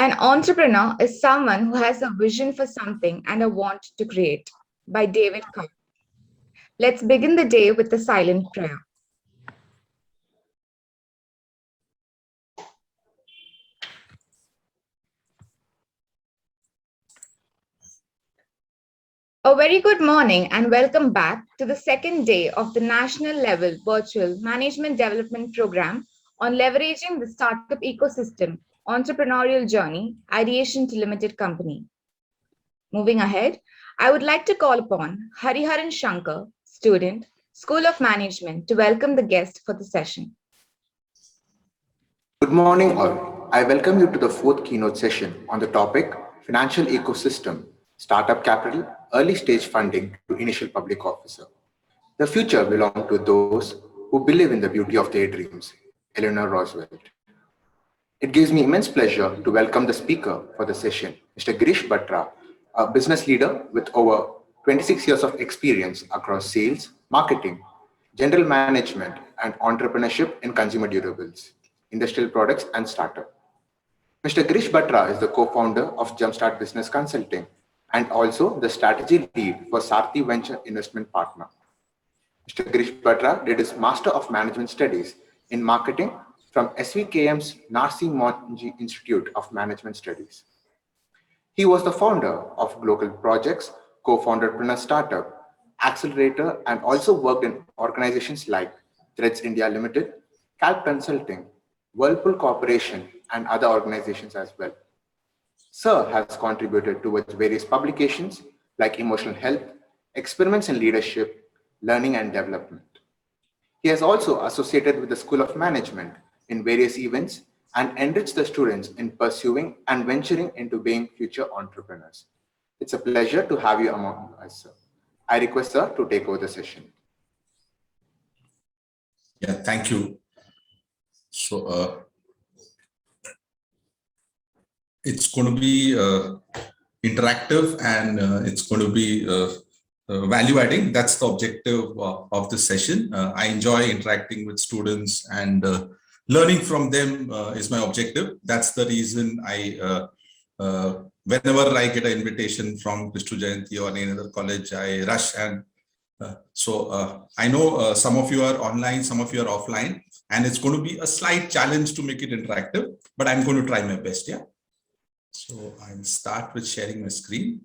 An entrepreneur is someone who has a vision for something and a want to create. By David Cobb. Let's begin the day with a silent prayer. A very good morning and welcome back to the second day of the National Level Virtual Management Development Program on leveraging the startup ecosystem, entrepreneurial journey, ideation to limited company. Moving ahead, I would like to call upon Hariharan Shankar, student, School of Management, to welcome the guest for the session. Good morning all. I welcome you to the fourth keynote session on the topic Financial Ecosystem, Startup Capital, Early Stage Funding to Initial Public Officer. The future belongs to those who believe in the beauty of their dreams. Eleanor Roosevelt. It gives me immense pleasure to welcome the speaker for the session, Mr. Girish Batra, a business leader with over 26 years of experience across sales, marketing, general management, and entrepreneurship in consumer durables, industrial products, and startup. Mr. Girish Batra is the co-founder of Jumpstart Business Consulting and also the strategy lead for Sarthi Venture Investment Partner. Mr. Girish Batra did his Master of Management Studies in Marketing from SVKM's Narsi Monji Institute of Management Studies. He was the founder of Global Projects, co-founded Prana Startup, Accelerator, and also worked in organizations like Threads India Limited, Calp Consulting, Whirlpool Corporation, and other organizations as well. Sir has contributed towards various publications like Emotional Health, Experiments in Leadership, Learning and Development. He has also associated with the School of Management in various events and enriched the students in pursuing and venturing into being future entrepreneurs. It's a pleasure to have you among us, sir. I request sir to take over the session. Yeah, thank you. So it's going to be interactive and it's going to be value adding. That's the objective of this session. I enjoy interacting with students and learning from them is my objective. That's the reason I, whenever I get an invitation from Vishnu Jayanti or any other college, I rush and I know some of you are online, some of you are offline, and it's going to be a slight challenge to make it interactive, but I'm going to try my best. Yeah. So I'll start with sharing my screen.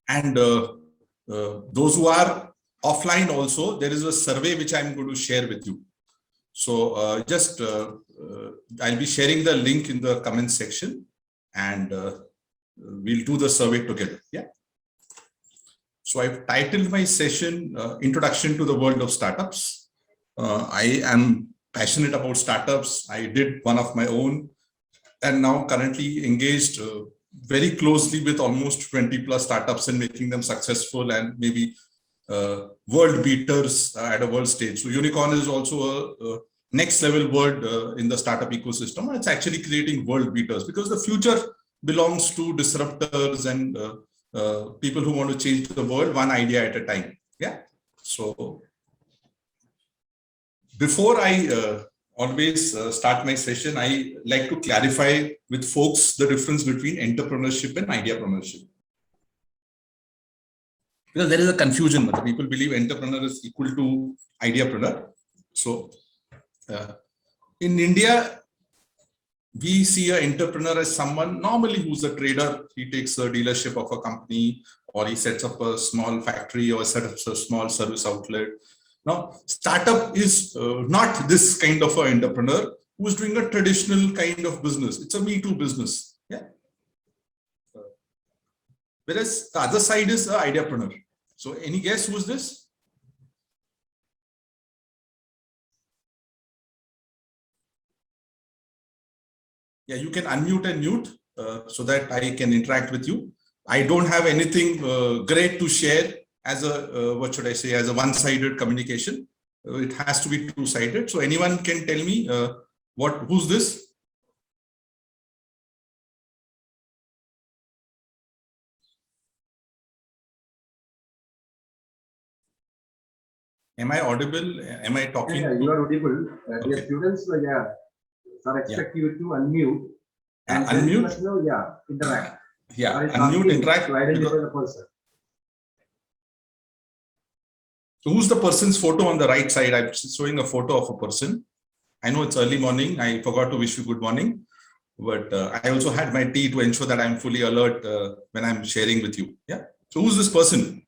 And those who are offline also, there is a survey which I'm going to share with you. So I'll be sharing the link in the comment section and we'll do the survey together. Yeah. So I've titled my session, Introduction to the World of Startups. I am passionate about startups. I did one of my own and now currently engaged very closely with almost 20 plus startups and making them successful and maybe world beaters at a world stage. So unicorn is also a next level word in the startup ecosystem. It's actually creating world beaters because the future belongs to disruptors and people who want to change the world one idea at a time. Yeah. So before I always start my session, I like to clarify with folks the difference between entrepreneurship and ideapreneurship. Because there is a confusion, but people believe entrepreneur is equal to ideapreneur. So in India, we see an entrepreneur as someone normally who's a trader. He takes a dealership of a company or he sets up a small factory or sets up a small service outlet. Now, startup is not this kind of an entrepreneur who's doing a traditional kind of business. It's a Me Too business. Yeah. Whereas the other side is an ideapreneur. So any guess who's this? Yeah, you can unmute and mute so that I can interact with you. I don't have anything great to share as a, what should I say, as a one-sided communication. It has to be two-sided. So anyone can tell me who's this? Am I audible? Am I talking? Yeah, you are audible. Okay. Dear students, yeah, So I expect you to unmute and unmute. let us know, interact. Yeah, unmute, interact. To identify the person. So who's the person's photo on the right side? I'm showing a photo of a person. I know it's early morning. I forgot to wish you good morning, but I also had my tea to ensure that I'm fully alert when I'm sharing with you. Yeah. So who's this person?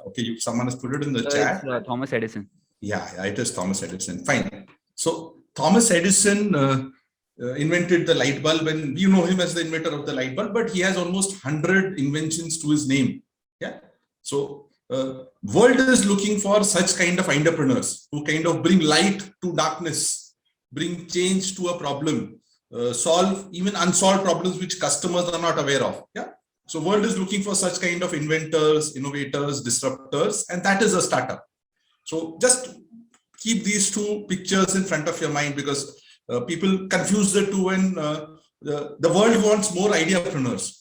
Okay, someone has put it in the chat. It's Thomas Edison. Yeah, it is Thomas Edison. Fine. So Thomas Edison invented the light bulb, and you know him as the inventor of the light bulb, but he has almost 100 inventions to his name. Yeah. So world is looking for such kind of entrepreneurs who kind of bring light to darkness, bring change to a problem, solve even unsolved problems which customers are not aware of. Yeah. So world is looking for such kind of inventors, innovators, disruptors, and that is a startup. So just keep these two pictures in front of your mind, because people confuse the two, and the world wants more ideapreneurs.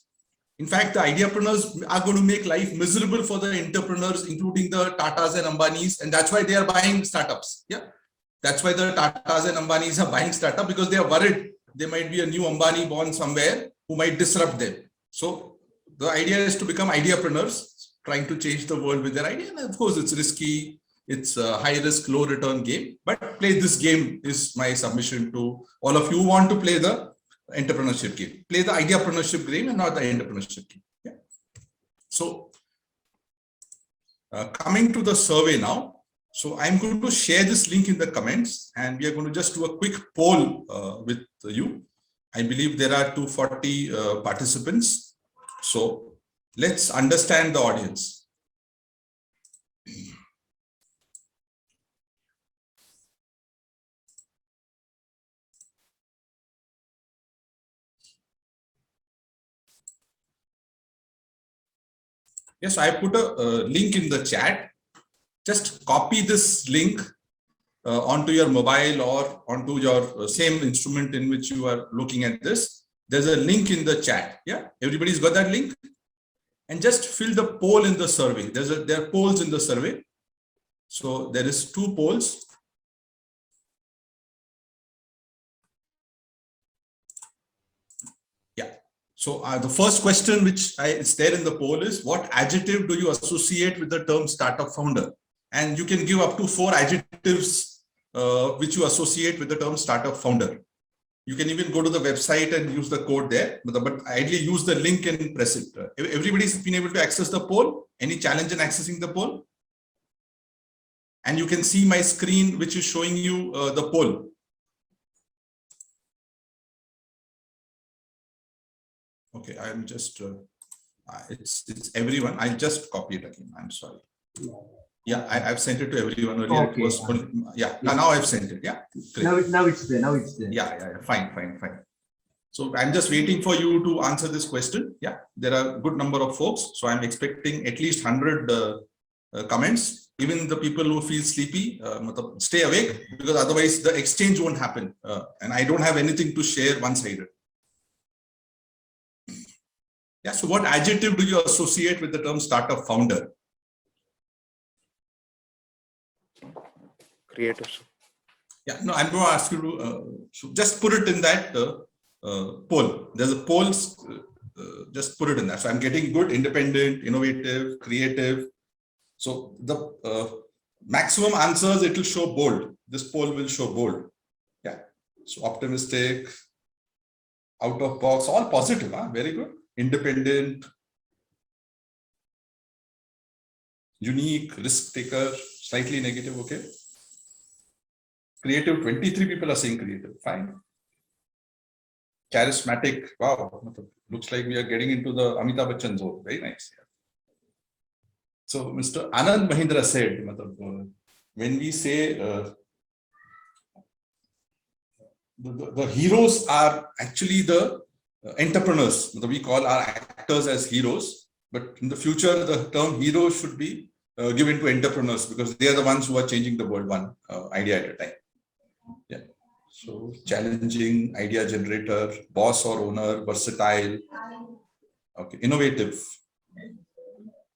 In fact, the ideapreneurs are going to make life miserable for the entrepreneurs, including the Tatas and Ambanis, and that's why they are buying startups. Yeah, that's why the Tatas and Ambanis are buying startups, because they are worried there might be a new Ambani born somewhere who might disrupt them. So the idea is to become ideapreneurs, trying to change the world with their idea. And of course, it's risky. It's a high risk, low return game, but play this game is my submission to all of you who want to play the entrepreneurship game. Play the ideapreneurship game and not the entrepreneurship game. Yeah. So coming to the survey now. So I'm going to share this link in the comments, and we are going to just do a quick poll with you. I believe there are 240 participants. So let's understand the audience. Yes, I put a link in the chat. Just copy this link onto your mobile or onto your same instrument in which you are looking at this. There's a link in the chat. Yeah, everybody's got that link? And just fill the poll in the survey. There are polls in the survey. So there is 2 polls. Yeah. So the first question which is there in the poll is, what adjective do you associate with the term startup founder? And you can give up to 4 adjectives which you associate with the term startup founder. You can even go to the website and use the code there, but ideally use the link and press it. Everybody's been able to access the poll. Any challenge in accessing the poll? And you can see my screen, which is showing you the poll. Okay, I'm just, it's everyone. I'll just copy it again. I'm sorry. Yeah, I've sent it to everyone earlier. Okay. It was only, yeah, now I've sent it. Yeah. Great. Now it's there. Now it's there. Yeah. Fine. So I'm just waiting for you to answer this question. Yeah, there are a good number of folks. So I'm expecting at least 100 comments. Even the people who feel sleepy, stay awake, because otherwise the exchange won't happen. And I don't have anything to share one-sided. Yeah, so what adjective do you associate with the term startup founder? Creative. Yeah, no, I'm going to ask you to just put it in that poll. There's a poll, just put it in that. So I'm getting good, independent, innovative, creative. So the maximum answers, it will show bold. This poll will show bold. Yeah, so optimistic, out of box, all positive, huh? Very good. Independent, unique, risk taker, slightly negative, okay. Creative, 23 people are saying creative, fine. Charismatic, wow, looks like we are getting into the Amitabh Bachchan zone, very nice. Yeah. So Mr. Anand Mahindra said, when we say the heroes are actually the entrepreneurs, we call our actors as heroes, but in the future, the term hero should be given to entrepreneurs, because they are the ones who are changing the world one idea at a time. Yeah. So challenging, idea generator, boss or owner, versatile, okay, innovative.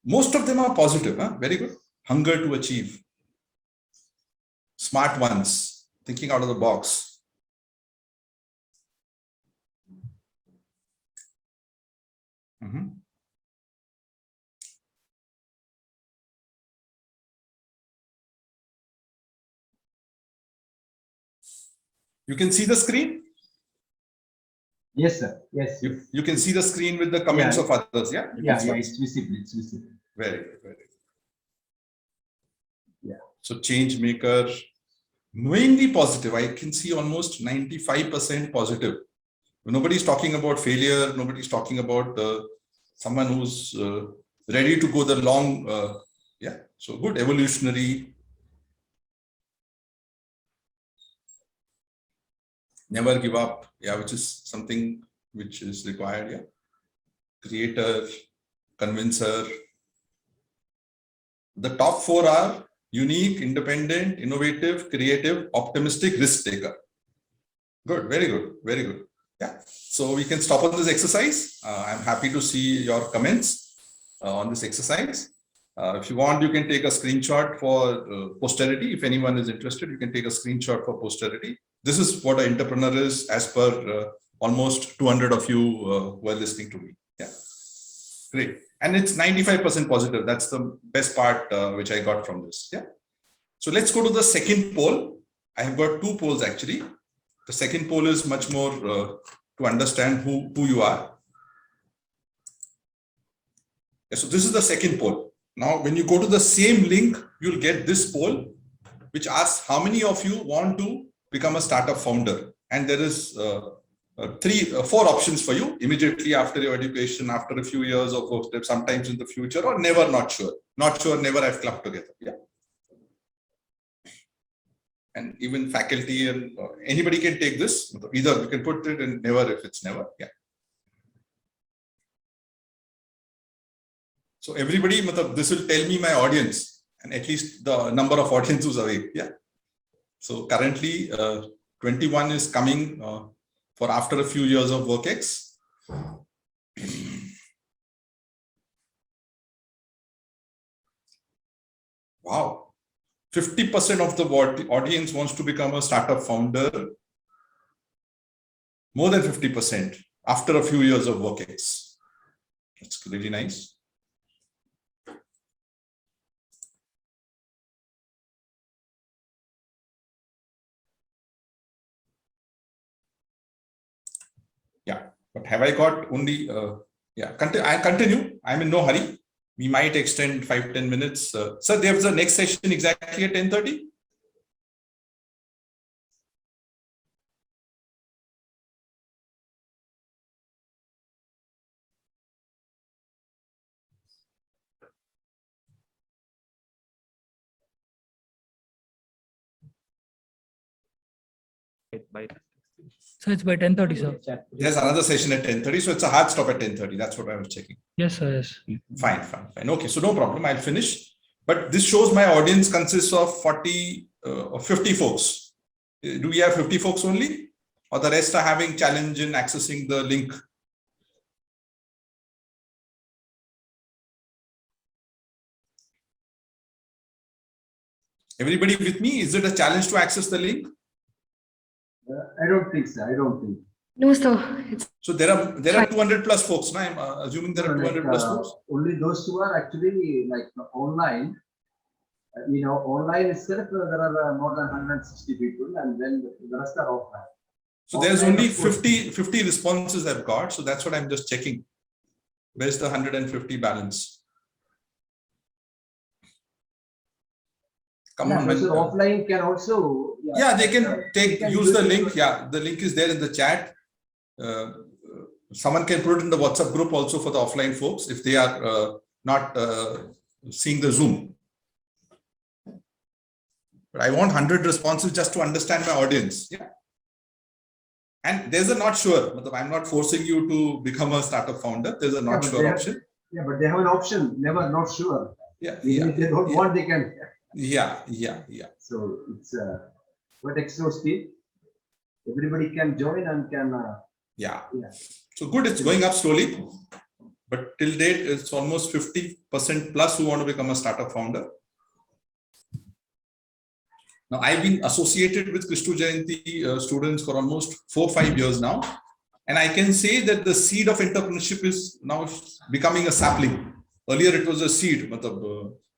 Most of them are positive, huh? Very good. Hunger to achieve. Smart ones, thinking out of the box. Mhm. You can see the screen? Yes, sir. Yes. You can see the screen with the comments Yeah. of others, yeah? You Yeah, can see yeah, it? it's visible. It's visible. Very good, very good. Yeah. So change maker, knowingly positive. I can see almost 95% positive. Nobody's talking about failure. Nobody's talking about someone who's ready to go the long, yeah. So good, evolutionary. Never give up, yeah, which is something which is required, yeah. Creator, convincer. The top four are unique, independent, innovative, creative, optimistic, risk taker. Good, very good, very good. Yeah, so we can stop on this exercise. I'm happy to see your comments on this exercise. If you want, you can take a screenshot for posterity. If anyone is interested, you can take a screenshot for posterity. This is what an entrepreneur is, as per almost 200 of you who are listening to me. Yeah, great. And it's 95% positive. That's the best part which I got from this. Yeah. So let's go to the second poll. I have got two polls actually. The second poll is much more to understand who you are. Yeah, so this is the second poll. Now, when you go to the same link, you'll get this poll, which asks how many of you want to become a startup founder. And there is four options for you: immediately after your education, after a few years of work, sometimes in the future, or never, not sure. Not sure, never, I've clubbed together. Yeah. And even faculty and anybody can take this. Either you can put it in never if it's never. Yeah. So everybody, this will tell me my audience and at least the number of audience who's awake. Yeah. So currently 21 is coming for after a few years of WorkX. Wow. 50% of the audience wants to become a startup founder. More than 50% after a few years of WorkX. That's really nice. Yeah, but have I got only, yeah, I continue. I'm in no hurry. We might extend 5-10 minutes. Sir, there's the next session exactly at 10:30. So it's by 10:30, sir. There's another session at 10:30, so it's a hard stop at 10:30. That's what I was checking. Yes, sir. Yes. Fine. Okay, so no problem. I'll finish. But this shows my audience consists of 40 or 50 folks. Do we have 50 folks only? Or the rest are having challenge in accessing the link? Everybody with me? Is it a challenge to access the link? I don't think so. I don't think. No, sir. So there are 200 plus folks. Now I'm assuming there are 200 plus folks. Only those who are actually like online. Online itself there are more than 160 people, and then the rest are offline. So there's only 50 responses I've got. So that's what I'm just checking. Where's the 150 balance? Come on, So offline can also. Yeah, they can use the link. Yeah, the link is there in the chat. Someone can put it in the WhatsApp group also for the offline folks if they are not seeing the Zoom. But I want 100 responses just to understand my audience. Yeah. And there's a not sure. I'm not forcing you to become a startup founder. There's a not sure option. Yeah, but they have an option. Never not sure. Yeah. If they don't want, they can. Yeah. So it's quite exhaustive. Everybody can join and can. Yeah. So good. It's going up slowly, but till date it's almost 50% plus who want to become a startup founder. Now I've been associated with Krishtu Jayanti students for almost 4-5 years now. And I can say that the seed of entrepreneurship is now becoming a sapling. Earlier it was a seed.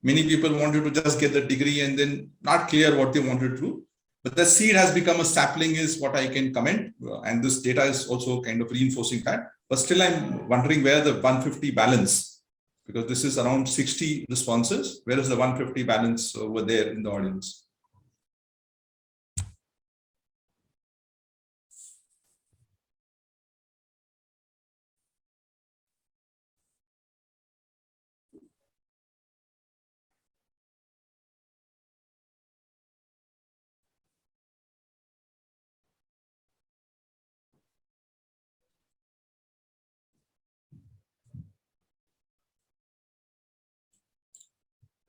Many people wanted to just get the degree and then not clear what they wanted to do. But the seed has become a sapling is what I can comment. And this data is also kind of reinforcing that. But still I'm wondering where the 150 balance, because this is around 60 responses. Where is the 150 balance over there in the audience?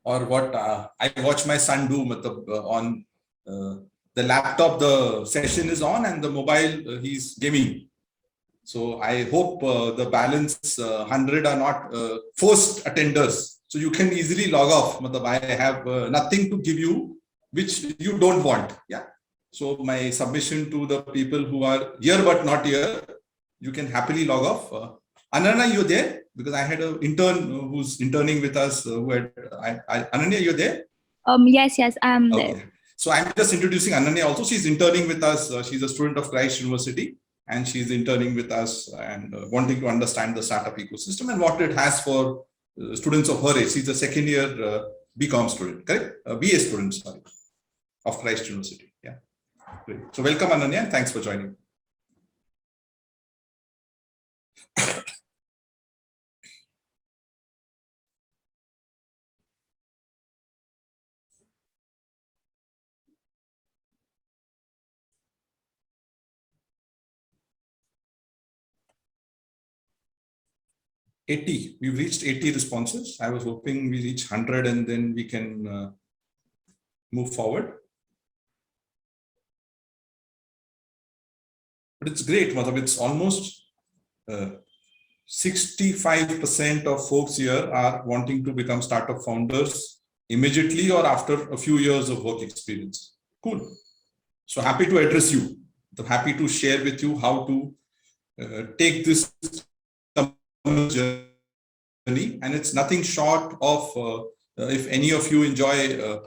Or what I watch my son do on the laptop, the session is on, and the mobile, he's gaming. So I hope the balance 100 are not forced attenders. So you can easily log off. I have nothing to give you, which you don't want. Yeah. So my submission to the people who are here but not here, you can happily log off. Ananya, you're there? Because I had an intern who's interning with us. Ananya, you're there? Yes, I'm there. Okay. So I'm just introducing Ananya also. She's interning with us. She's a student of Christ University, and she's interning with us and wanting to understand the startup ecosystem and what it has for students of her age. She's a second year BCom student, correct? BA student, sorry, of Christ University. Yeah. Great. So welcome, Ananya, and thanks for joining. We've reached 80 responses. I was hoping we reach 100 and then we can move forward. But it's great, it's almost 65% of folks here are wanting to become startup founders immediately or after a few years of work experience. Cool. So happy to address you. I'm happy to share with you how to take this journey, and it's nothing short of if any of you enjoy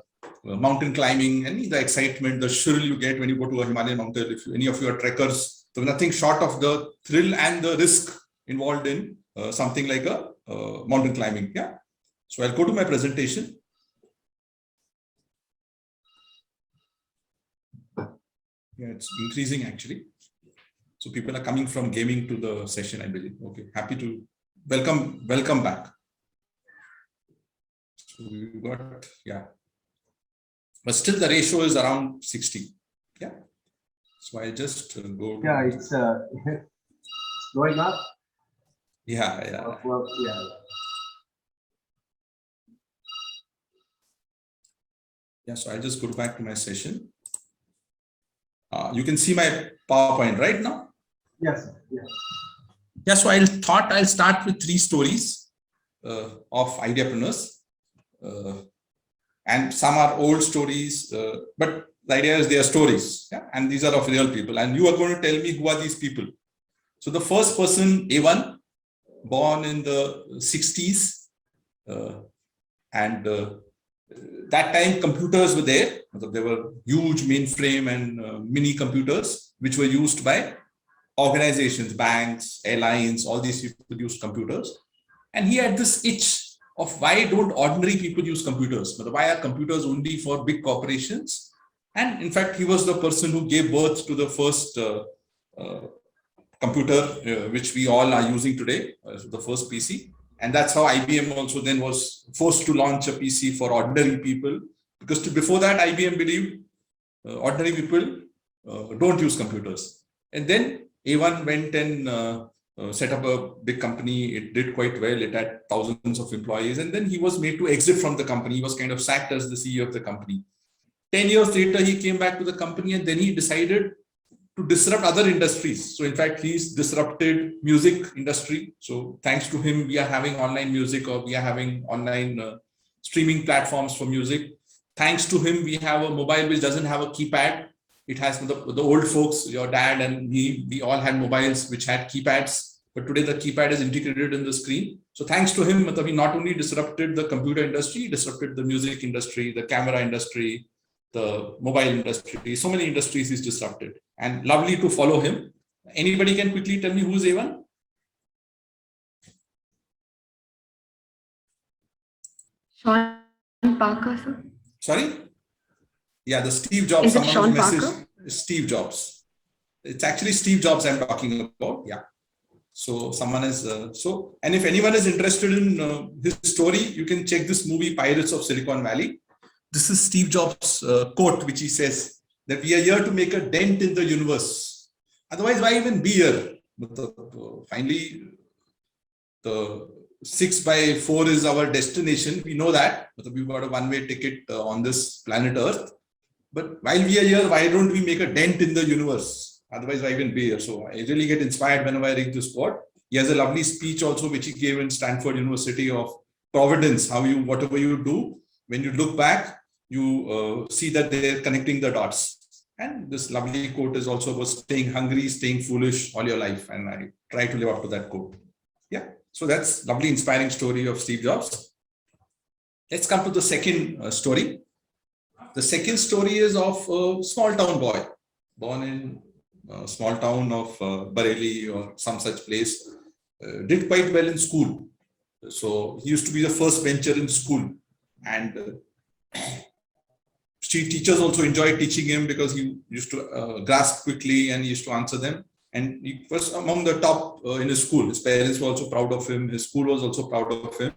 mountain climbing, any the excitement, the thrill you get when you go to a Himalayan mountain, if any of you are trekkers, so nothing short of the thrill and the risk involved in something like a mountain climbing. Yeah. So I'll go to my presentation. Yeah, it's increasing actually. So people are coming from gaming to the session, I believe. Okay, happy to welcome back. So we got, yeah. But still the ratio is around 60. Yeah. So I just go. Yeah, it's going up. Yeah. Yeah. Yeah, so I'll just go back to my session. You can see my PowerPoint right now. Yes. Yeah. Yeah, so I'll start with 3 stories of ideapreneurs. And some are old stories, but the idea is they are stories. Yeah? And these are of real people. And you are going to tell me who are these people. So the first person, A1, born in the 60s. That time computers were there. There were huge mainframe and mini computers, which were used by organizations, banks, airlines, all these people used computers. And he had this itch of why don't ordinary people use computers? But why are computers only for big corporations? And in fact, he was the person who gave birth to the first computer, which we all are using today, the first PC. And that's how IBM also then was forced to launch a PC for ordinary people. Because before that, IBM believed ordinary people don't use computers. And then A1 went and set up a big company. It did quite well. It had thousands of employees. And then he was made to exit from the company. He was kind of sacked as the CEO of the company. 10 years later, he came back to the company and then he decided to disrupt other industries. So in fact, he's disrupted music industry. So thanks to him, we are having online music, or we are having online streaming platforms for music. Thanks to him, we have a mobile which doesn't have a keypad. It has the old folks, your dad and me, we all had mobiles which had keypads, but today the keypad is integrated in the screen. So thanks to him, he not only disrupted the computer industry, he disrupted the music industry, the camera industry, the mobile industry, so many industries he's disrupted. And lovely to follow him. Anybody can quickly tell me who's A1? Sean Parker, sir. Sorry? Yeah, the Steve Jobs. Is it Sean Parker? Steve Jobs. It's actually Steve Jobs I'm talking about. Yeah. So someone is and if anyone is interested in his story, you can check this movie Pirates of Silicon Valley. This is Steve Jobs' quote, which he says that we are here to make a dent in the universe. Otherwise, why even be here? Finally, the 6x4 is our destination. We know that. We've got a one-way ticket on this planet Earth. But while we are here, why don't we make a dent in the universe? Otherwise, why even be here? So I really get inspired whenever I read this quote. He has a lovely speech also, which he gave in Stanford University of Providence. How you, whatever you do, when you look back, you see that they're connecting the dots. And this lovely quote is also about staying hungry, staying foolish all your life. And I try to live up to that quote. Yeah. So that's lovely, inspiring story of Steve Jobs. Let's come to the second story. The second story is of a small town boy, born in a small town of Bareilly or some such place, did quite well in school. So he used to be the first bencher in school, and teachers also enjoyed teaching him because he used to grasp quickly and he used to answer them. And he was among the top in his school. His parents were also proud of him. His school was also proud of him.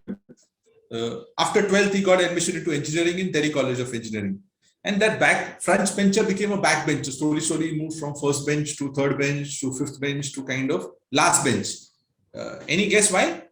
After 12th, he got admission into engineering in Delhi College of Engineering. And that front bencher became a backbencher. Slowly he moved from first bench to third bench to fifth bench to kind of last bench. Any guess why?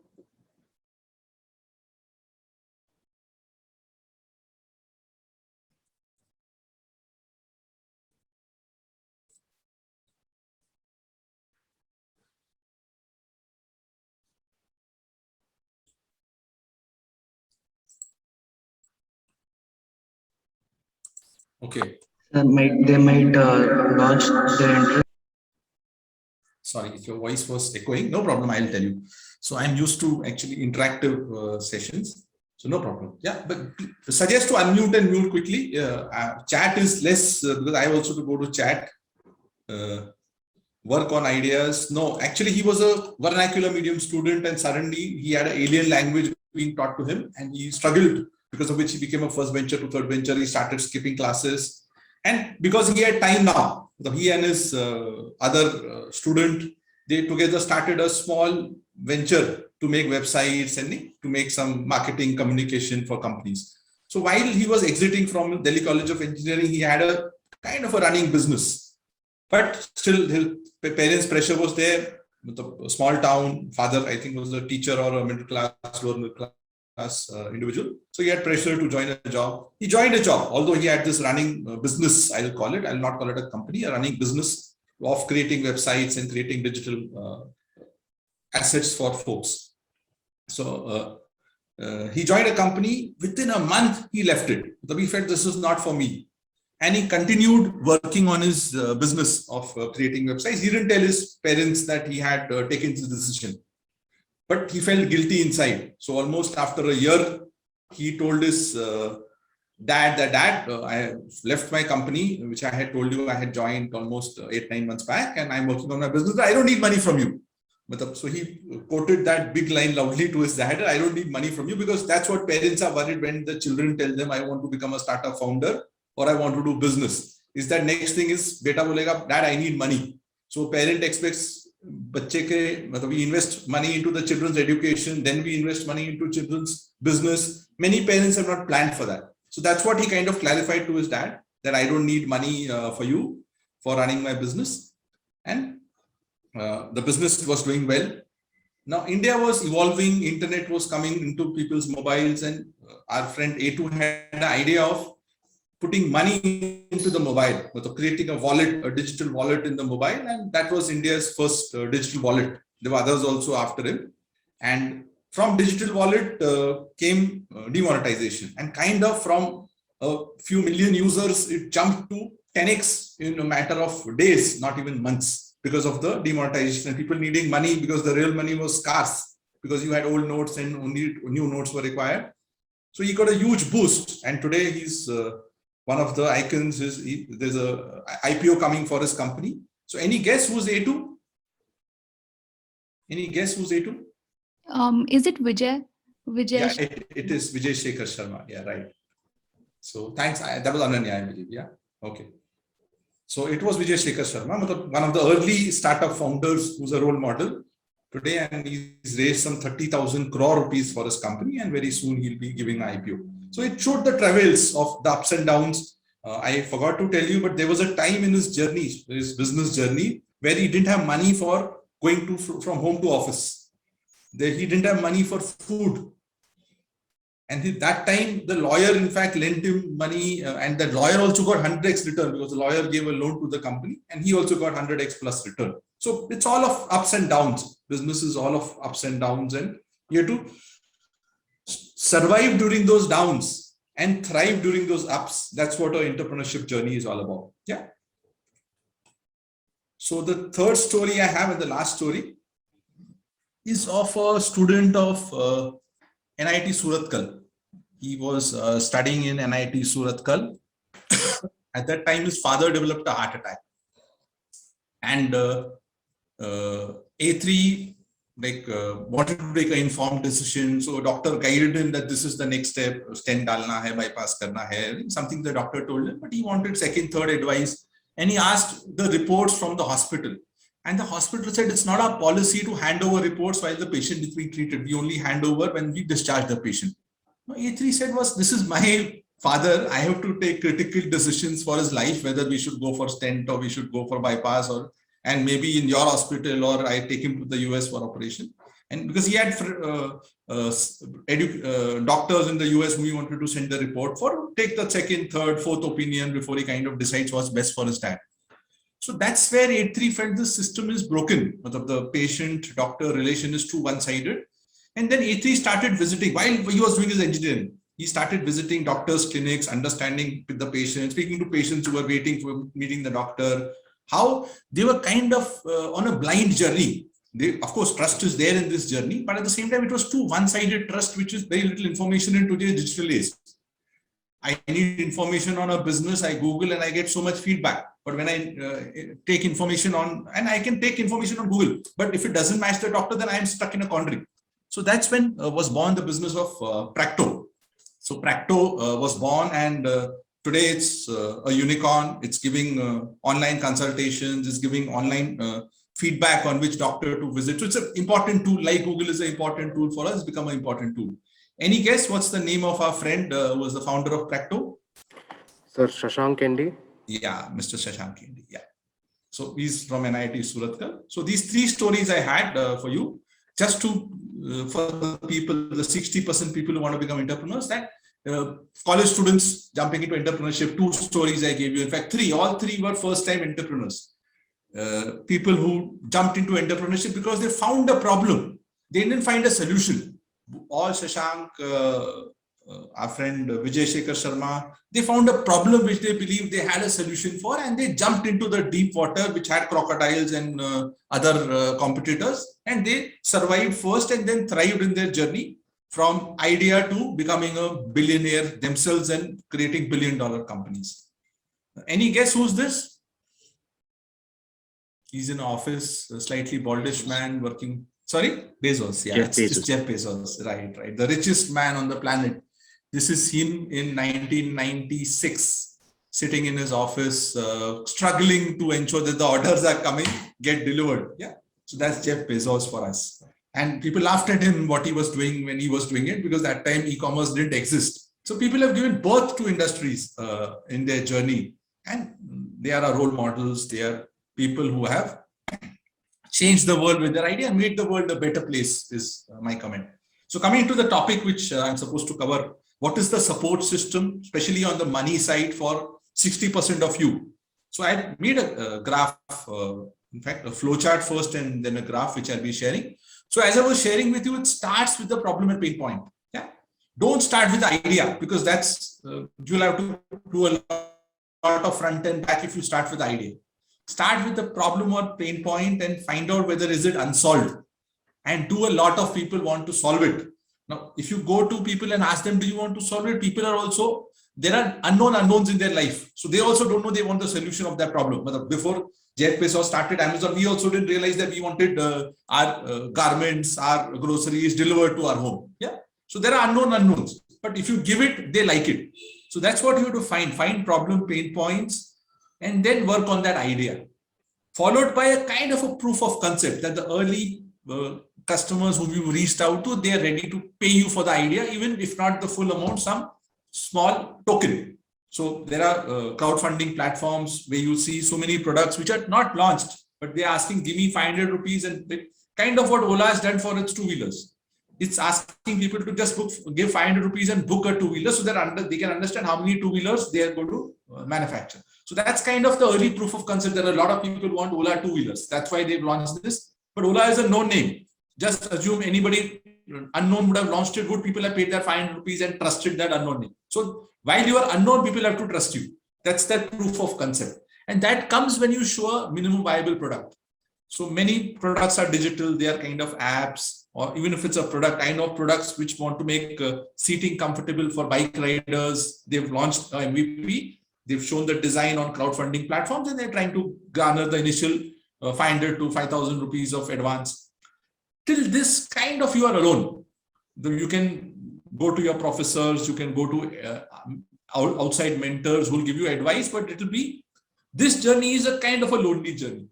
Okay. They might launch their interest. Sorry, if your voice was echoing, no problem, I'll tell you. So I'm used to actually interactive sessions. So no problem. Yeah, but suggest to unmute and mute quickly. Chat is less because I also to go to chat. Work on ideas. No, actually he was a vernacular medium student and suddenly he had an alien language being taught to him and he struggled, because of which he became a first bencher to third bencher. He started skipping classes. And because he had time now, he and his other student, they together started a small venture to make websites and to make some marketing communication for companies. So while he was exiting from Delhi College of Engineering, he had a kind of a running business. But still, his parents' pressure was there. The small town, father, I think, was a teacher or a middle class, lower middle class individual. So he had pressure to join a job. He joined a job, although he had this running business, I'll call it. I'll not call it a company, a running business of creating websites and creating digital assets for folks. So he joined a company. Within a month, he left it. He felt this is not for me. And he continued working on his business of creating websites. He didn't tell his parents that he had taken this decision, but he felt guilty inside. So almost after a year, he told his dad that, Dad, I left my company, which I had told you I had joined almost 8-9 months back, and I'm working on my business. I don't need money from you. So he quoted that big line loudly to his dad, I don't need money from you, because that's what parents are worried when the children tell them, I want to become a startup founder or I want to do business. Is that next thing is, beta bolega, Dad, I need money. So parent expects, we invest money into the children's education, then we invest money into children's business. Many parents have not planned for that. So that's what he kind of clarified to his dad, that I don't need money for you for running my business. And the business was doing well. Now, India was evolving, internet was coming into people's mobiles, and our friend A2 had the idea of putting money into the mobile, creating a wallet, a digital wallet in the mobile. And that was India's first digital wallet. There were others also after him. And from digital wallet came demonetization. And kind of from a few million users, it jumped to 10x in a matter of days, not even months, because of the demonetization and people needing money because the real money was scarce, because you had old notes and only new notes were required. So he got a huge boost, and today he's one of the icons. There's a IPO coming for his company. So any guess who's A2? Any guess who's A2? Is it Vijay? Yeah, it is Vijay Shekhar Sharma. Yeah, right. So thanks. That was Ananya, I believe. Yeah. Okay. So it was Vijay Shekhar Sharma, one of the early startup founders who's a role model today, and he's raised some 30,000 crore rupees for his company, and very soon he'll be giving an IPO. So it showed the travails of the ups and downs. I forgot to tell you, but there was a time in his journey, his business journey, where he didn't have money for going from home to office. He didn't have money for food. And that time, the lawyer, in fact, lent him money, and the lawyer also got 100x return, because the lawyer gave a loan to the company, and he also got 100x plus return. So it's all of ups and downs. Business is all of ups and downs, and you have to survive during those downs and thrive during those ups. That's what our entrepreneurship journey is all about. Yeah. So the third story I have, and the last story, is of a student of NIT Surathkal. He was studying in NIT Surathkal. At that time, his father developed a heart attack. And A3 wanted to take an informed decision. So doctor guided him that this is the next step, stent dalna hai, bypass karna hai, something the doctor told him, but he wanted second, third advice. And he asked the reports from the hospital. And the hospital said, it's not our policy to hand over reports while the patient is being treated. We only hand over when we discharge the patient. Now, A3 said, this is my father. I have to take critical decisions for his life, whether we should go for stent or we should go for bypass, and maybe in your hospital, or I take him to the US for operation. And because he had doctors in the US who he wanted to send the report for, take the second, third, fourth opinion before he kind of decides what's best for his dad. So that's where A3 felt the system is broken. The patient-doctor relation is too one-sided. And then A3 started visiting, while he was doing his engineering, he started visiting doctors' clinics, understanding with the patients, speaking to patients who were waiting for meeting the doctor, how they were kind of on a blind journey. Of course, trust is there in this journey, but at the same time, it was too one-sided trust, which is very little information in today's digital age. I need information on a business, I Google and I get so much feedback. But when I take information on, and I can take information on Google, but if it doesn't match the doctor, then I am stuck in a quandary. So that's when was born the business of Practo. So Practo was born, and today it's a unicorn. It's giving online consultations, it's giving online feedback on which doctor to visit. So it's an important tool, like Google is an important tool for us, it's become an important tool. Any guess what's the name of our friend who was the founder of Practo? Sir, Shashank Kendi. Yeah, Mr. Shashank Kendi. Yeah. So he's from NIT Surathkal. So these three stories I had for you, just to for the people, the 60% people who want to become entrepreneurs, that college students jumping into entrepreneurship, two stories I gave you. In fact, all three were first-time entrepreneurs. People who jumped into entrepreneurship because they found a problem. They didn't find a solution. All Shashank, our friend Vijay Shekhar Sharma, they found a problem which they believed they had a solution for, and they jumped into the deep water which had crocodiles and other competitors, and they survived first and then thrived in their journey from idea to becoming a billionaire themselves and creating billion-dollar companies. Any guess who's this? He's in office, a slightly baldish man working. Sorry, Bezos. Yeah, it's Jeff Bezos. Right. The richest man on the planet. This is him in 1996, sitting in his office, struggling to ensure that the orders are coming, get delivered. Yeah. So that's Jeff Bezos for us. And people laughed at him what he was doing when he was doing it, because that time e-commerce didn't exist. So people have given birth to industries in their journey, and they are our role models. They are people who have changed the world with their idea and made the world a better place, is my comment. So coming to the topic which I'm supposed to cover, what is the support system, especially on the money side for 60% of you? So I made a graph, in fact, a flowchart first and then a graph which I'll be sharing. So as I was sharing with you, it starts with the problem and pain point. Yeah. Don't start with the idea, because that's, you'll have to do a of front and back if you start with the idea. Start with the problem or pain point and find out whether is it unsolved. And do a lot of people want to solve it. Now, if you go to people and ask them, do you want to solve it? People are also, there are unknowns in their life. So they also don't know they want the solution of that problem. But before Jeff Bezos started Amazon, we also didn't realize that we wanted our garments, our groceries delivered to our home. Yeah. So there are unknowns. But if you give it, they like it. So that's what you have to find problem, pain points, and then work on that idea. Followed by a kind of a proof of concept that the early customers whom you reached out to, they are ready to pay you for the idea, even if not the full amount, some small token. So there are crowdfunding platforms where you see so many products which are not launched, but they're asking, give me 500 rupees, and kind of what Ola has done for its two-wheelers. It's asking people to just give 500 rupees and book a two-wheeler so that they can understand how many two-wheelers they are going to manufacture. So that's kind of the early proof of concept. There are a lot of people who want Ola two-wheelers. That's why they've launched this. But Ola is a known name. Just assume anybody unknown would have launched it. Good people have paid their 500 rupees and trusted that unknown name. So while you are unknown, people have to trust you. That's that proof of concept. And that comes when you show a minimum viable product. So many products are digital. They are kind of apps, or even if it's a product, I know products which want to make seating comfortable for bike riders. They've launched MVP. They've shown the design on crowdfunding platforms, and they're trying to garner the initial 500 to 5,000 rupees of advance. Till this kind of you are alone. You can go to your professors, you can go to outside mentors who will give you advice, but it will be, this journey is a kind of a lonely journey.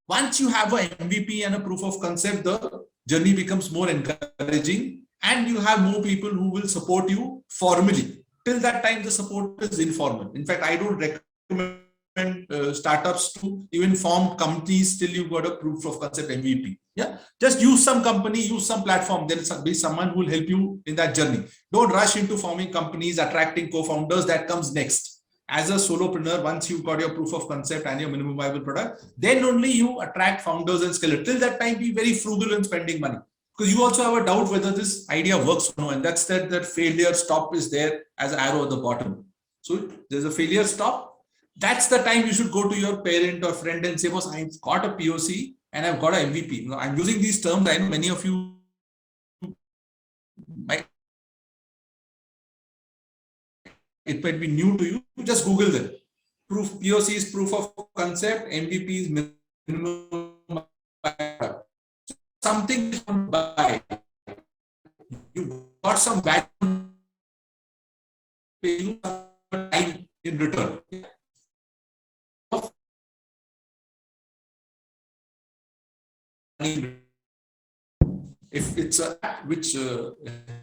Once you have an MVP and a proof of concept, the journey becomes more encouraging and you have more people who will support you formally. Till that time, the support is informal. In fact, I don't recommend startups to even form companies till you've got a proof of concept MVP. Yeah, just use some company, use some platform. There will be someone who will help you in that journey. Don't rush into forming companies, attracting co-founders. That comes next. As a solopreneur, once you've got your proof of concept and your minimum viable product, then only you attract founders and scale it. Till that time, be very frugal in spending money, because you also have a doubt whether this idea works or no. And that's that failure stop is there as an arrow at the bottom. So there's a failure stop. That's the time you should go to your parent or friend and say, boss, I've got a POC and I've got an MVP. Now, I'm using these terms. I know many of you might, it might be new to you. Just Google them. POC is proof of concept. MVP is minimum. Something you buy. You got some value, pay you some time in return. If it's a app which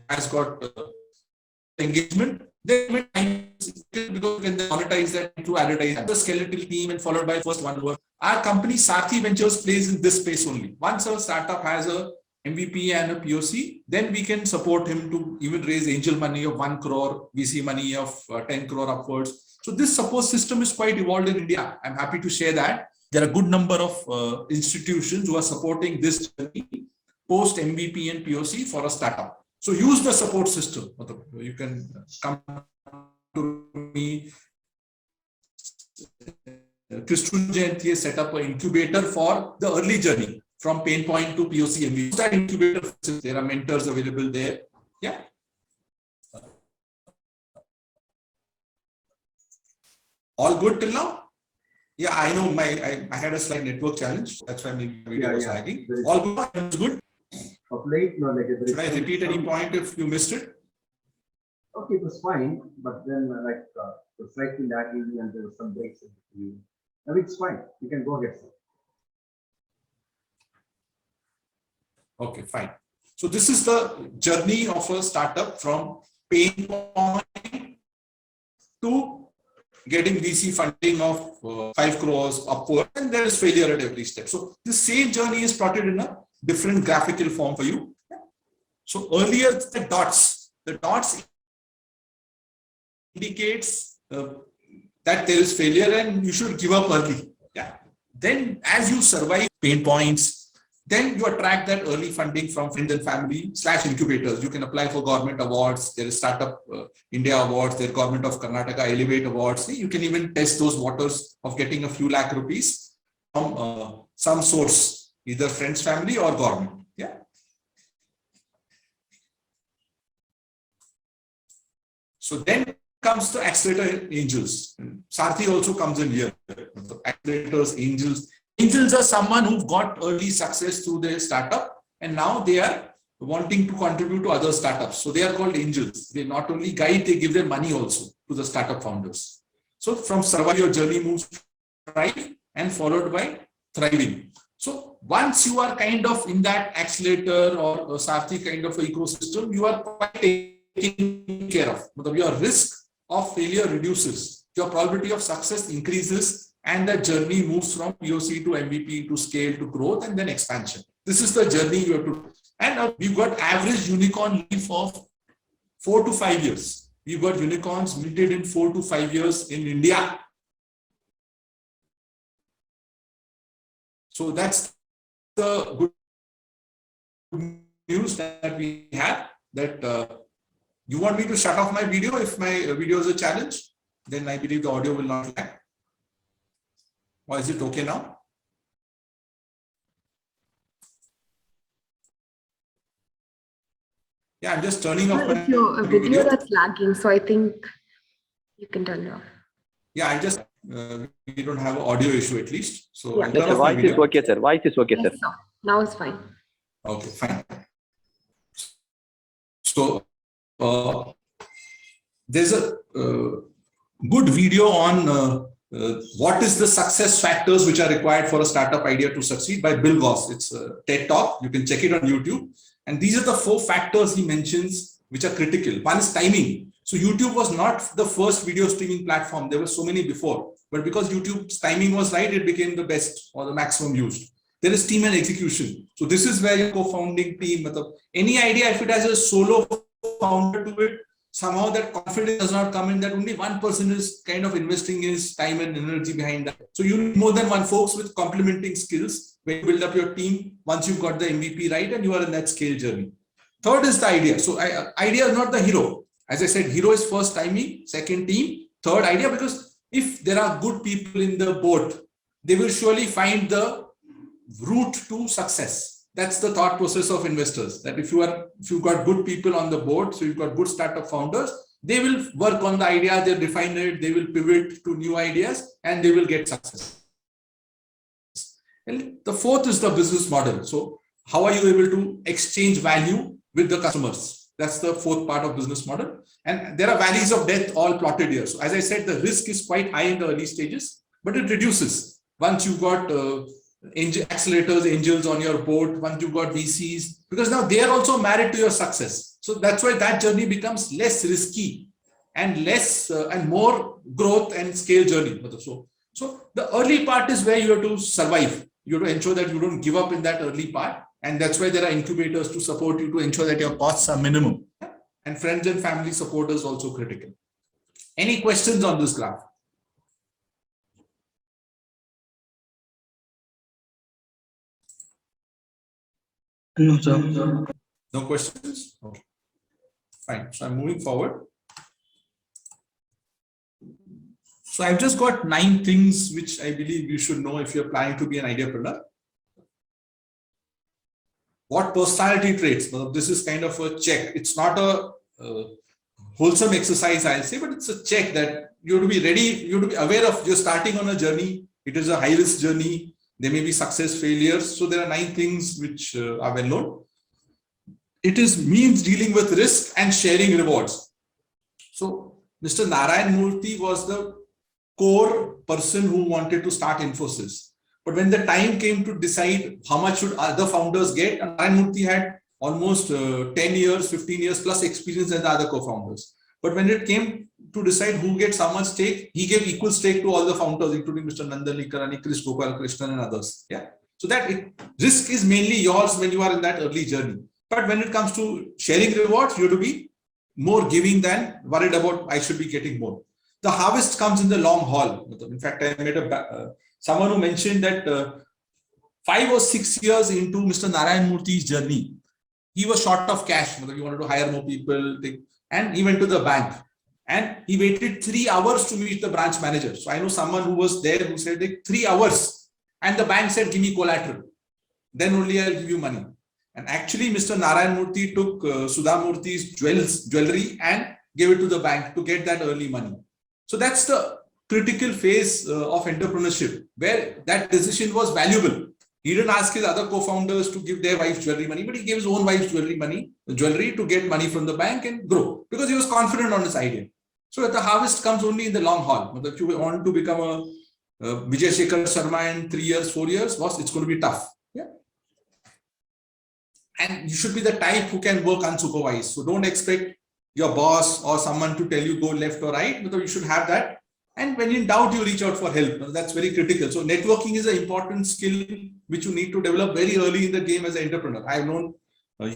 has got engagement, then because you can monetize that through advertising. The skeletal team and followed by first one. Our company Sarthi Ventures plays in this space only. Once a startup has a MVP and a POC, then we can support him to even raise angel money of 1 crore, VC money of 10 crore upwards. So this support system is quite evolved in India. I'm happy to share that. There are a good number of institutions who are supporting this journey post MVP and POC for a startup. So use the support system. You can come to me. Krishna Jayanti set up an incubator for the early journey from pain point to POC MVP. That incubator, there are mentors available there. Yeah. All good till now? Yeah, I know I had a slight network challenge. That's why my video was lagging. All good? Good? Of late, no, like should I repeat any point if you missed it? Okay, it was fine, but then it was slightly lagging and there was some breaks in between. I mean, it's fine. You can go ahead, sir. Okay, fine. So this is the journey of a startup from pain point to getting VC funding of 5 crores upward, and there is failure at every step. So the same journey is plotted in a different graphical form for you. So earlier the dots indicates that there is failure and you should give up early. Yeah. Then as you survive pain points, then you attract that early funding from friends and family / incubators. You can apply for government awards. There is Startup India Awards, there Government of Karnataka Elevate Awards. You can even test those waters of getting a few lakh rupees from some source, either friends, family or government. Yeah. So then comes the accelerator angels. Sarthi also comes in here. The accelerators, angels. Angels are someone who've got early success through their startup, and now they are wanting to contribute to other startups. So they are called angels. They not only guide, they give their money also to the startup founders. So from survive, your journey moves to thrive and followed by thriving. So once you are kind of in that accelerator or Sarthi kind of ecosystem, you are quite taken care of. Your risk of failure reduces, your probability of success increases, and the journey moves from POC to MVP to scale to growth and then expansion. This is the journey you have to do. And we've got average unicorn life of 4 to 5 years. We've got unicorns minted in 4 to 5 years in India. So that's the good news that we have, that you want me to shut off my video if my video is a challenge, then I believe the audio will not lag. Or is it okay now? Yeah, I'm just turning off my It's your video that's lagging, so I think you can turn it off. Yeah, I just, we don't have an audio issue at least. So Yeah. I'll Yes, turn sir. off my Voice is video. okay, sir. Voice is okay, sir. Yes, sir. Now it's fine. Okay, fine. So there's a good video on what is the success factors which are required for a startup idea to succeed by Bill Goss. It's a TED Talk. You can check it on YouTube. And these are the 4 factors he mentions which are critical. One is timing. So YouTube was not the first video streaming platform. There were so many before. But because YouTube's timing was right, it became the best or the maximum used. There is team and execution. So this is where your co-founding team, any idea, if it has a solo founder to it, somehow that confidence does not come in that only one person is kind of investing his time and energy behind that. So you need more than one folks with complementing skills when you build up your team once you've got the MVP right and you are in that scale journey. Third is the idea. So idea is not the hero. As I said, hero is first timing, second team, third idea, because if there are good people in the boat, they will surely find the route to success. That's the thought process of investors, that if you've got good people on the board, so you've got good startup founders, they will work on the idea, they'll refine it, they will pivot to new ideas, and they will get success. And the fourth is the business model. So how are you able to exchange value with the customers? That's the fourth part of business model. And there are valleys of death all plotted here. So as I said, the risk is quite high in the early stages, but it reduces once you've got accelerators, angels on your board, once you've got VCs, because now they are also married to your success. So that's why that journey becomes less risky and less and more growth and scale journey. So the early part is where you have to survive. You have to ensure that you don't give up in that early part. And that's why there are incubators to support you to ensure that your costs are minimum. And friends and family support is also critical. Any questions on this graph? No, sir. No questions? Okay. Fine. So I'm moving forward. So I've just got 9 things which I believe you should know if you're planning to be an ideapreneur. What personality traits? Well, this is kind of a check. It's not a wholesome exercise, I'll say, but it's a check that you have to be ready, you have to be aware of you're starting on a journey. It is a high-risk journey. There may be success, failures. So there are 9 things which are well known. It means dealing with risk and sharing rewards. So Mr. Narayan Murthy was the core person who wanted to start Infosys. But when the time came to decide how much should other founders get, Narayan Murthy had almost 10 years, 15 years plus experience as the other co-founders. But when it came to decide who gets how much stake, he gave equal stake to all the founders, including Mr. Nandan Nikarani, Chris Gopal Krishnan and others. Yeah. So that risk is mainly yours when you are in that early journey. But when it comes to sharing rewards, you have to be more giving than worried about I should be getting more. The harvest comes in the long haul. In fact, I met someone who mentioned that 5 or 6 years into Mr. Narayan Murthy's journey, he was short of cash. He wanted to hire more people, and he went to the bank. And he waited 3 hours to meet the branch manager. So I know someone who was there who said, like, 3 hours. And the bank said, give me collateral. Then only I'll give you money. And actually, Mr. Narayan Murthy took Sudha Murthy's jewelry and gave it to the bank to get that early money. So that's the critical phase of entrepreneurship, where that decision was valuable. He didn't ask his other co-founders to give their wife's jewelry money, but he gave his own wife's jewelry to get money from the bank and grow, because he was confident on his idea. So the harvest comes only in the long haul. If you want to become a Vijay Shekhar Sharma in 3 years, 4 years, boss, it's going to be tough. Yeah. And you should be the type who can work unsupervised. So don't expect your boss or someone to tell you go left or right, because you should have that. And when in doubt, you reach out for help. That's very critical. So networking is an important skill which you need to develop very early in the game as an entrepreneur. I've known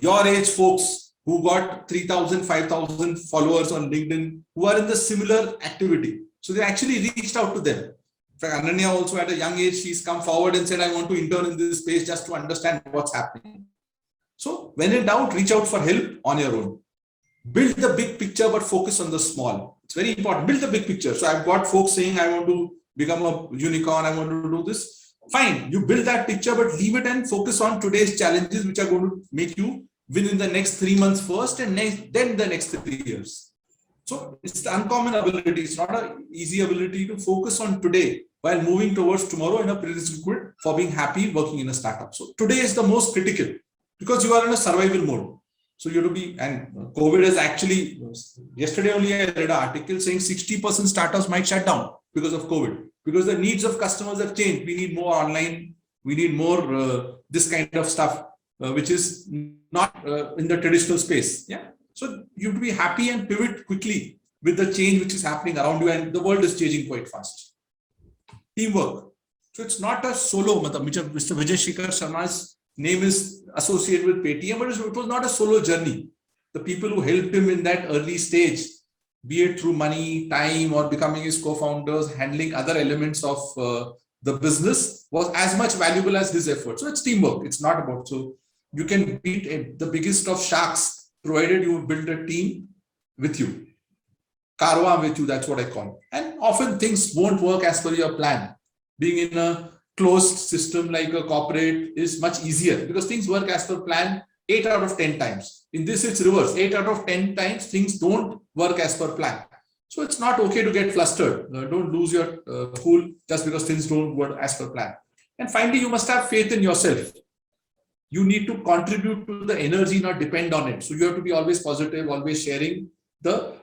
your age folks who got 3,000, 5,000 followers on LinkedIn who are in the similar activity. So they actually reached out to them. In fact, Ananya also at a young age, she's come forward and said, I want to intern in this space just to understand what's happening. So when in doubt, reach out for help on your own. Build the big picture, but focus on the small. It's very important. Build the big picture. So I've got folks saying, I want to become a unicorn. I want to do this. Fine. You build that picture, but leave it and focus on today's challenges, which are going to make you win in the next 3 months first, and then the next 3 years. So it's the uncommon ability. It's not an easy ability to focus on today while moving towards tomorrow in a prerequisite for being happy working in a startup. So today is the most critical because you are in a survival mode. So you have to be, and COVID is actually, yesterday only I read an article saying 60% startups might shut down because of COVID, because the needs of customers have changed. We need more online, we need more this kind of stuff, which is not in the traditional space. Yeah. So you have to be happy and pivot quickly with the change which is happening around you, and the world is changing quite fast. Teamwork. So it's not a solo, Mr. Vijay Shekhar Sharma's name is associated with Paytm, but it was not a solo journey. The people who helped him in that early stage, be it through money, time, or becoming his co-founders, handling other elements of the business, was as much valuable as his effort. So it's teamwork. It's not about, so you can beat the biggest of sharks, provided you build a team with you. Karwa with you, that's what I call it. And often things won't work as per your plan. Being in a closed system like a corporate is much easier because things work as per plan 8 out of 10 times. In this, it's reverse. 8 out of 10 times, things don't work as per plan. So it's not okay to get flustered. Don't lose your cool just because things don't work as per plan. And finally, you must have faith in yourself. You need to contribute to the energy, not depend on it. So you have to be always positive, always sharing the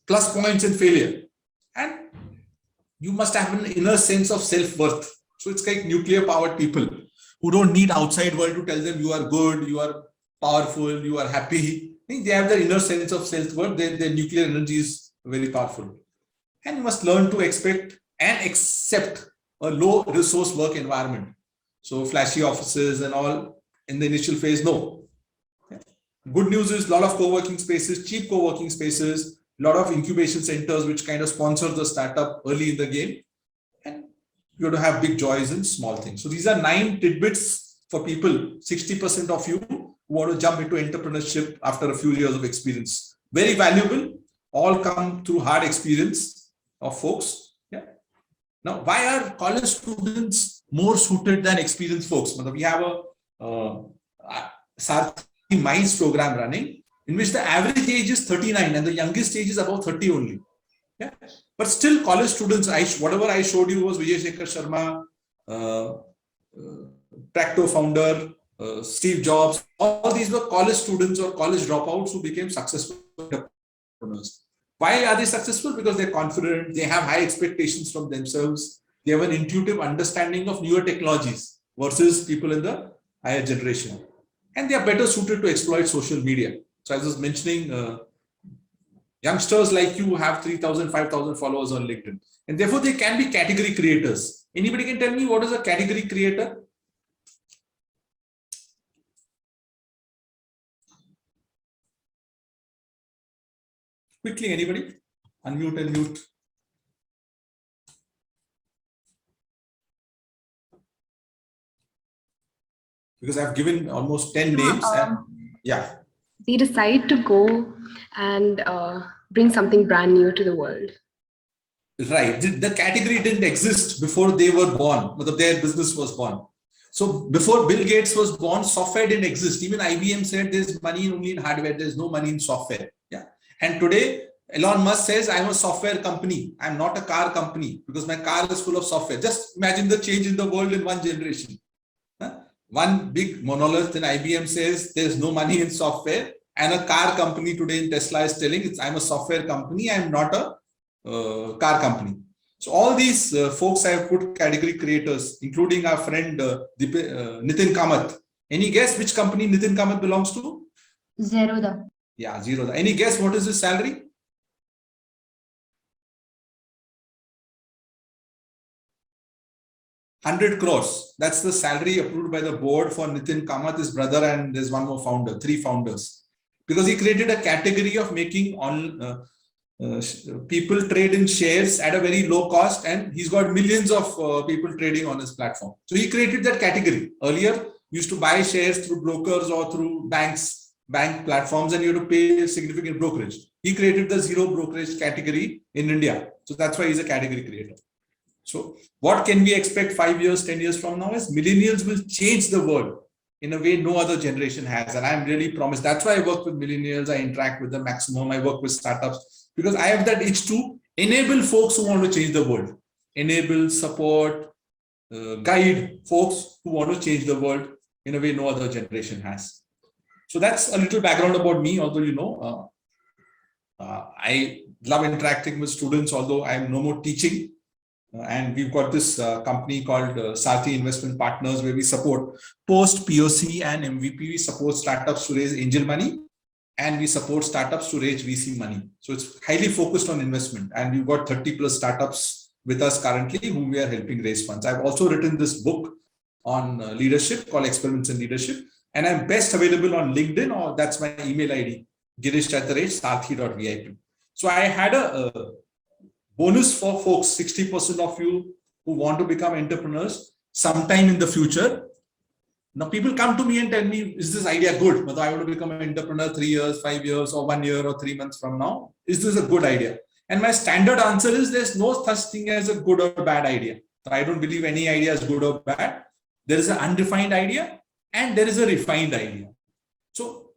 plus points in failure. And you must have an inner sense of self-worth. So it's like nuclear powered people who don't need outside world to tell them you are good, you are powerful, you are happy. I think they have their inner sense of self-worth. Their nuclear energy is very powerful. And you must learn to expect and accept a low resource work environment. So flashy offices and all in the initial phase, no. Good news is a lot of co-working spaces, cheap co-working spaces, a lot of incubation centers which kind of sponsor the startup early in the game. And you have to have big joys in small things. So these are 9 tidbits for people, 60% of you who want to jump into entrepreneurship after a few years of experience. Very valuable, all come through hard experience of folks. Yeah. Now, why are college students more suited than experienced folks? We have a Sarthi Minds program running, in which the average age is 39 and the youngest age is about 30 only. Yeah. But still college students, whatever I showed you was Vijay Shekhar Sharma, Tracto founder, Steve Jobs, all these were college students or college dropouts who became successful entrepreneurs. Why are they successful? Because they're confident, they have high expectations from themselves, they have an intuitive understanding of newer technologies versus people in the higher generation. And they are better suited to exploit social media. So I was mentioning, youngsters like you have 3,000, 5,000 followers on LinkedIn. And therefore, they can be category creators. Anybody can tell me what is a category creator? Quickly, anybody? Unmute and mute. because I've given almost 10 names. And yeah. They decide to go and bring something brand new to the world. Right. The category didn't exist before they were born, but their business was born. So before Bill Gates was born, software didn't exist. Even IBM said there's money only in hardware, there's no money in software. Yeah. And today, Elon Musk says, I'm a software company. I'm not a car company because my car is full of software. Just imagine the change in the world in one generation. One big monolith in IBM says there's no money in software, and a car company today in Tesla is telling I'm a software company, I'm not a car company. So all these folks I have put category creators, including our friend Nitin Kamath. Any guess which company Nitin Kamath belongs to? Zerodha. Yeah, Zerodha. Any guess what is his salary? $100 crores. That's the salary approved by the board for Nitin Kamath, his brother, and there's one more founder, 3 founders. Because he created a category of making people trade in shares at a very low cost, and he's got millions of people trading on his platform. So he created that category. Earlier, you used to buy shares through brokers or through bank platforms, and you had to pay significant brokerage. He created the zero brokerage category in India. So that's why he's a category creator. So what can we expect 5 years, 10 years from now is millennials will change the world in a way no other generation has. And I'm really promised. That's why I work with millennials. I interact with them maximum. I work with startups because I have that itch to enable folks who want to change the world, enable, support, guide folks who want to change the world in a way no other generation has. So that's a little background about me, although, you know, I love interacting with students, although I'm no more teaching. And we've got this company called Sathi Investment Partners, where we support post POC and MVP. We support startups to raise angel money, and we support startups to raise VC money. So it's highly focused on investment. And we've got 30 plus startups with us currently whom we are helping raise funds. I've also written this book on leadership called Experiments in Leadership. And I'm best available on LinkedIn, or that's my email ID, girish@sathi.vip. So I had a bonus for folks, 60% of you who want to become entrepreneurs sometime in the future. Now people come to me and tell me, is this idea good? Whether I want to become an entrepreneur 3 years, 5 years, or 1 year or 3 months from now, is this a good idea? And my standard answer is there's no such thing as a good or bad idea. I don't believe any idea is good or bad. There is an undefined idea and there is a refined idea. So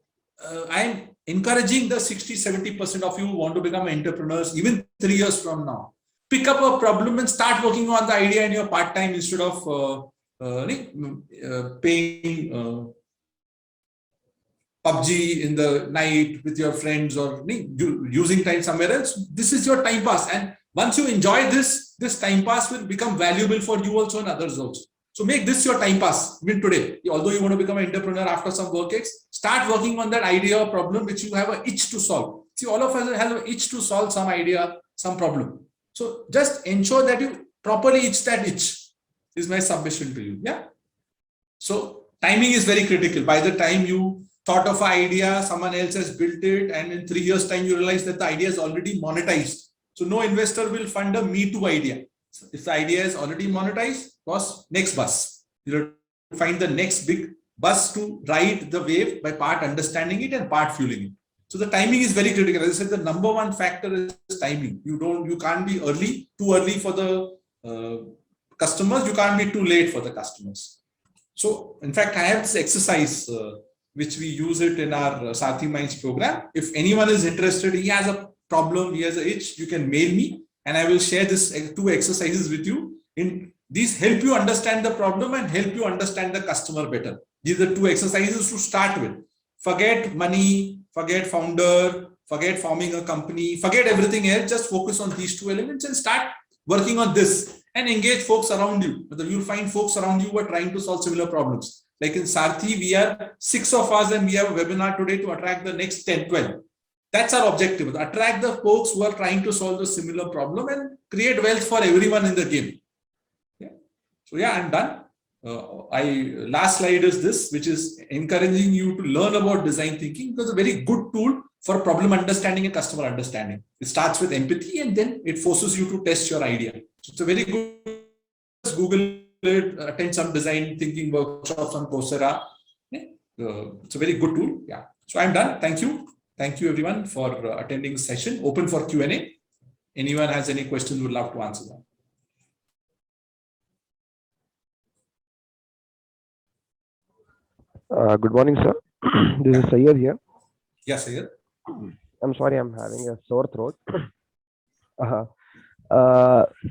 I'm encouraging the 60-70% of you who want to become entrepreneurs, even 3 years from now. Pick up a problem and start working on the idea in your part-time instead of paying PUBG in the night with your friends or using time somewhere else. This is your time pass. And once you enjoy this time pass will become valuable for you also and others also. So make this your time pass even today. Although you want to become an entrepreneur after some work X, start working on that idea or problem which you have an itch to solve. See, all of us have an itch to solve some idea, some problem. So just ensure that you properly itch that itch is my submission to you. Yeah. So timing is very critical. By the time you thought of an idea, someone else has built it, and in 3 years' time, you realize that the idea is already monetized. So no investor will fund a Me Too idea. So if the idea is already monetized, was next bus. You have to find the next big bus to ride the wave by part understanding it and part fueling it. So the timing is very critical. As I said, the number one factor is timing. You can't be too early for the customers. You can't be too late for the customers. So in fact, I have this exercise which we use it in our Sathi Minds program. If anyone is interested, he has a problem, he has an itch, you can mail me and I will share this 2 exercises with you. These help you understand the problem and help you understand the customer better. These are 2 exercises to start with. Forget money, forget founder, forget forming a company, forget everything else. Just focus on these 2 elements and start working on this and engage folks around you. You'll find folks around you who are trying to solve similar problems. Like in Sathi, we are 6 of us and we have a webinar today to attract the next 10, 12. That's our objective. Attract the folks who are trying to solve the similar problem and create wealth for everyone in the game. Yeah. So yeah, I'm done. Last slide is this, which is encouraging you to learn about design thinking because it's a very good tool for problem understanding and customer understanding. It starts with empathy and then it forces you to test your idea. So it's a very good, Google it, attend some design thinking workshops on Coursera. It's a very good tool. Yeah. So I'm done. Thank you. Thank you everyone for attending the session. Open for Q&A. Anyone has any questions, would love to answer them. Good morning, sir. This is Sayyed here. Yes, Sayed. I'm sorry, I'm having a sore throat.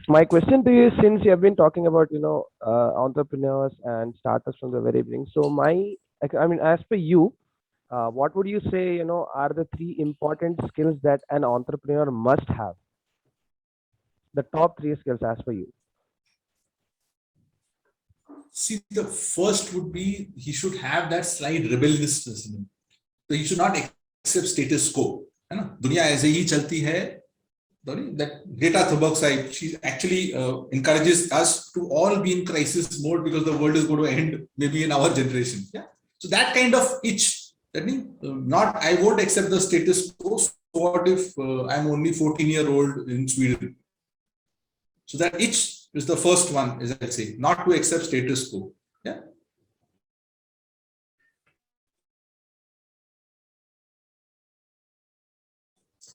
My question to you, since you have been talking about, entrepreneurs and startups from the very beginning. So as per you, what would you say, are the 3 important skills that an entrepreneur must have? The top 3 skills as per you. See, the first would be he should have that slight rebelliousness in him. So he should not accept status quo. है ना? दुनिया ऐसे ही चलती है. That Greta Thunberg, she actually encourages us to all be in crisis mode because the world is going to end maybe in our generation. Yeah. So that kind of itch. That means I won't accept the status quo. So what if I'm only 14-year-old in Sweden? So that itch is the first one, as I say, not to accept status quo. Yeah.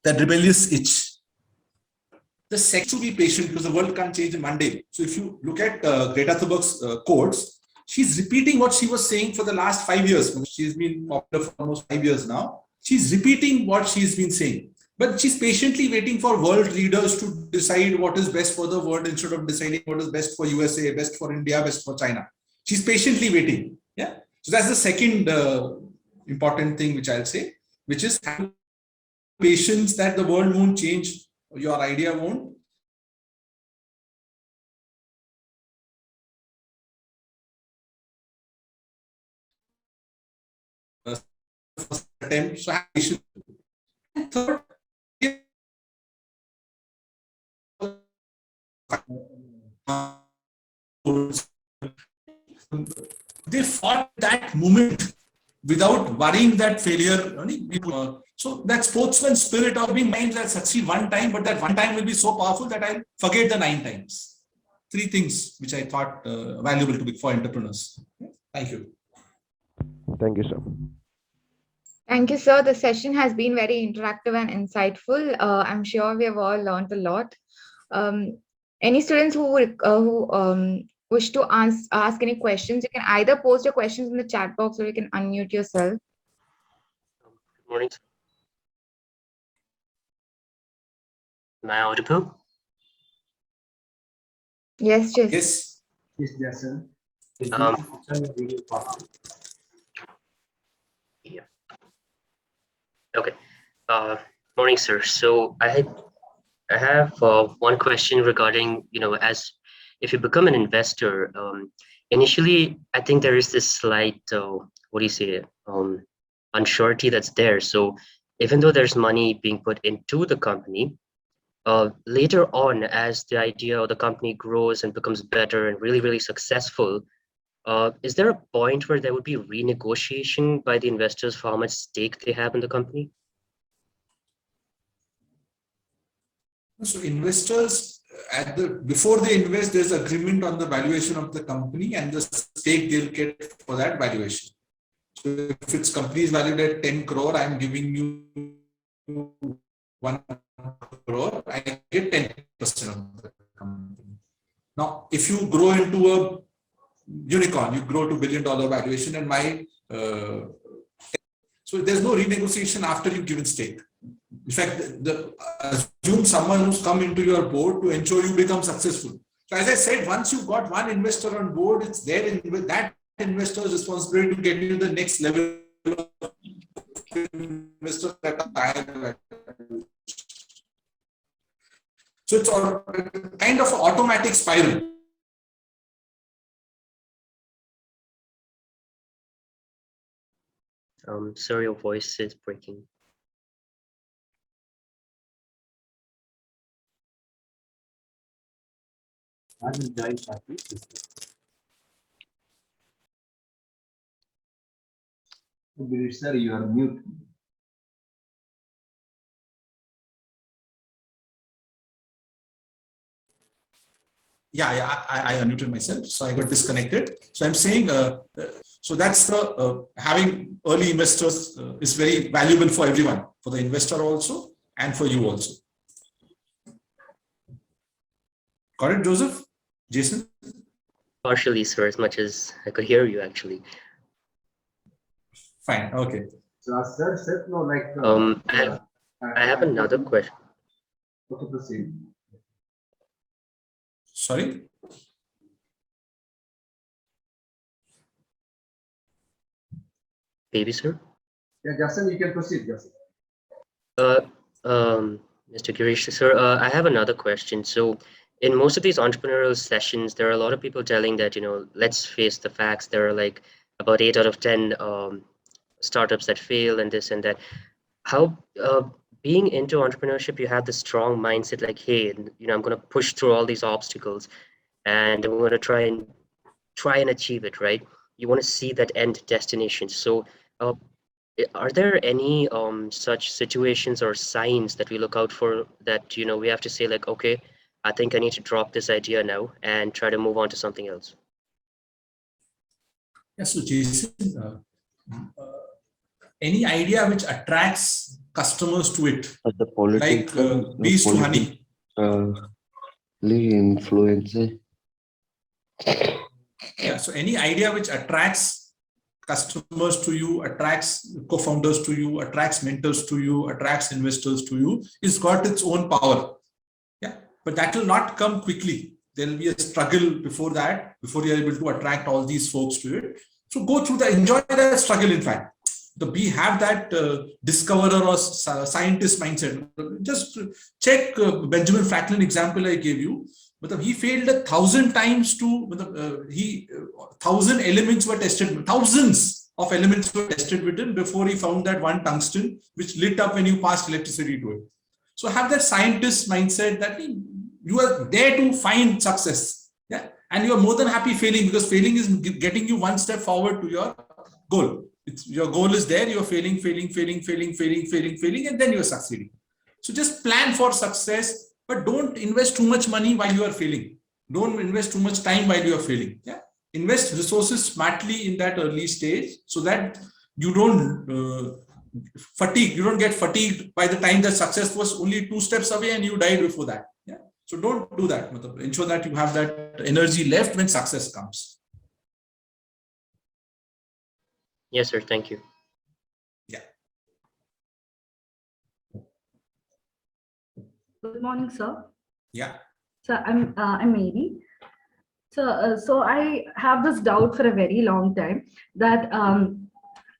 That rebellious itch. The second, to be patient because the world can't change in one day. So if you look at Greta Thunberg's quotes, she's repeating what she was saying for the last 5 years. She's been popular for almost 5 years now. She's repeating what she's been saying. But she's patiently waiting for world leaders to decide what is best for the world instead of deciding what is best for USA, best for India, best for China. She's patiently waiting. Yeah. So that's the second important thing which I'll say, which is have patience that the world won't change, your idea won't. First attempt, so have patience. And third, they fought that moment without worrying that failure. So that sportsman spirit of being mind that succeed one time, but that one time will be so powerful that I'll forget the 9 times. 3 things which I thought valuable to be for entrepreneurs. Thank you. Thank you, sir. Thank you, sir. The session has been very interactive and insightful. I'm sure we have all learned a lot. Any students who wish to ask any questions, you can either post your questions in the chat box or you can unmute yourself. Good morning. Am I audible? Yes, Jason. Yes. Yes, Jason. Yeah. Okay. Morning, sir. So I have one question regarding, as if you become an investor, initially, I think there is this slight, unsurety that's there. So even though there's money being put into the company, later on, as the idea or the company grows and becomes better and really, really successful, is there a point where there would be renegotiation by the investors for how much stake they have in the company? So investors, before they invest, there's agreement on the valuation of the company and the stake they'll get for that valuation. So if its company is valued at 10 crore, I'm giving you 1 crore, I get 10% of the company. Now, if you grow into a unicorn, you grow to $1 billion valuation, and so there's no renegotiation after you've given stake. In fact, assume someone who's come into your board to ensure you become successful. So as I said, once you've got one investor on board, it's there with that investor's responsibility to get you to the next level of investors that are higher. So it's kind of an automatic spiral. Sorry, your voice is breaking. Sir, you are mute. I unmuted myself, so I got disconnected. So I'm saying, so that's the having early investors is very valuable for everyone, for the investor also and for you also. Got it, Joseph? Jason? Partially, sir, as much as I could hear you actually. Fine. Okay. So sir said no, like. I have another question. Okay, proceed. Sorry. Baby, sir. Yeah, Justin, you can proceed, Justin. Mr. Girish, sir, I have another question. So in most of these entrepreneurial sessions, there are a lot of people telling that, let's face the facts. There are like about 8 out of 10 startups that fail and this and that. How, being into entrepreneurship, you have this strong mindset like, hey, I'm going to push through all these obstacles and I'm going to try and achieve it, right? You want to see that end destination. So are there any such situations or signs that we look out for that, we have to say like, okay, I think I need to drop this idea now and try to move on to something else? Yeah, so Jason, any idea which attracts customers to it, like bees to honey. Influence. Yeah, so any idea which attracts customers to you, attracts co-founders to you, attracts mentors to you, attracts investors to you, is got its own power. Yeah, but that will not come quickly. There will be a struggle before that, before you're able to attract all these folks to it. So go through that, enjoy that struggle. In fact, have that discoverer or scientist mindset. Just check Benjamin Franklin example I gave you. But he failed 1,000 times to 1,000 elements were tested, thousands of elements were tested with him before he found that one tungsten which lit up when you passed electricity to it. So have that scientist mindset that you are there to find success. Yeah, and you are more than happy failing, because failing is getting you one step forward to your goal. Your goal is there, you're failing, and then you're succeeding. So just plan for success, but don't invest too much money while you are failing. Don't invest too much time while you are failing. Yeah, invest resources smartly in that early stage so that you don't fatigue. You don't get fatigued by the time that success was only 2 steps away and you died before that. Yeah, so don't do that. Ensure that you have that energy left when success comes. Yes, sir. Thank you. Yeah. Good morning, sir. Yeah. So I'm Mary. So I have this doubt for a very long time that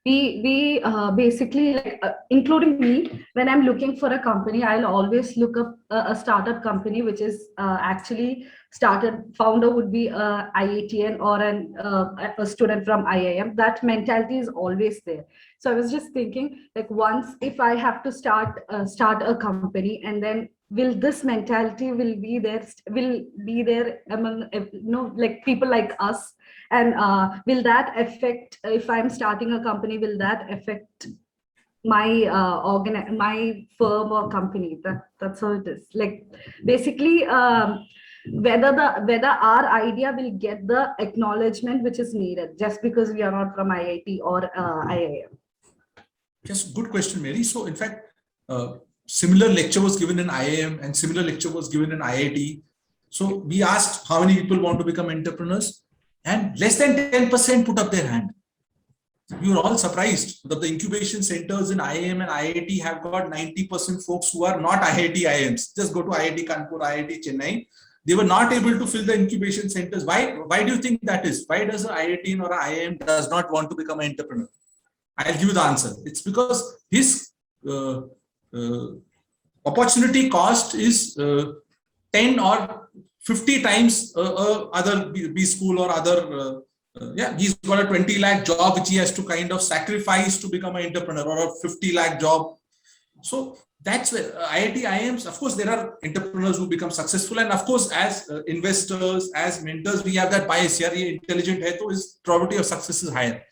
we basically, like, including me, when I'm looking for a company, I'll always look up a startup company which is actually founder would be a IITian or a student from IIM. That mentality is always there. So I was just thinking, like, once if I have to start a company, and then will this mentality will be there among like people like us, and will that affect, if I'm starting a company, will that affect my my firm or company? That's how it is. Like, basically, whether our idea will get the acknowledgement which is needed just because we are not from IIT or IIM. Yes, good question, Mary. So in fact, similar lecture was given in IIM and similar lecture was given in IIT. So we asked how many people want to become entrepreneurs, and less than 10% put up their hand. We were all surprised that the incubation centers in IIM and IIT have got 90% folks who are not IIT IIMs. Just go to IIT Kanpur, IIT Chennai. They were not able to fill the incubation centers. Why do you think that is? Why does an IIT or an IIM does not want to become an entrepreneur? I'll give you the answer. It's because his opportunity cost is 10 or 50 times other B school or other. He's got a 20 lakh job which he has to kind of sacrifice to become an entrepreneur, or a 50 lakh job. So that's where IIT IIMs, of course, there are entrepreneurs who become successful, and of course, as investors, as mentors, we have that bias here. Intelligent hai to his probability of success is higher.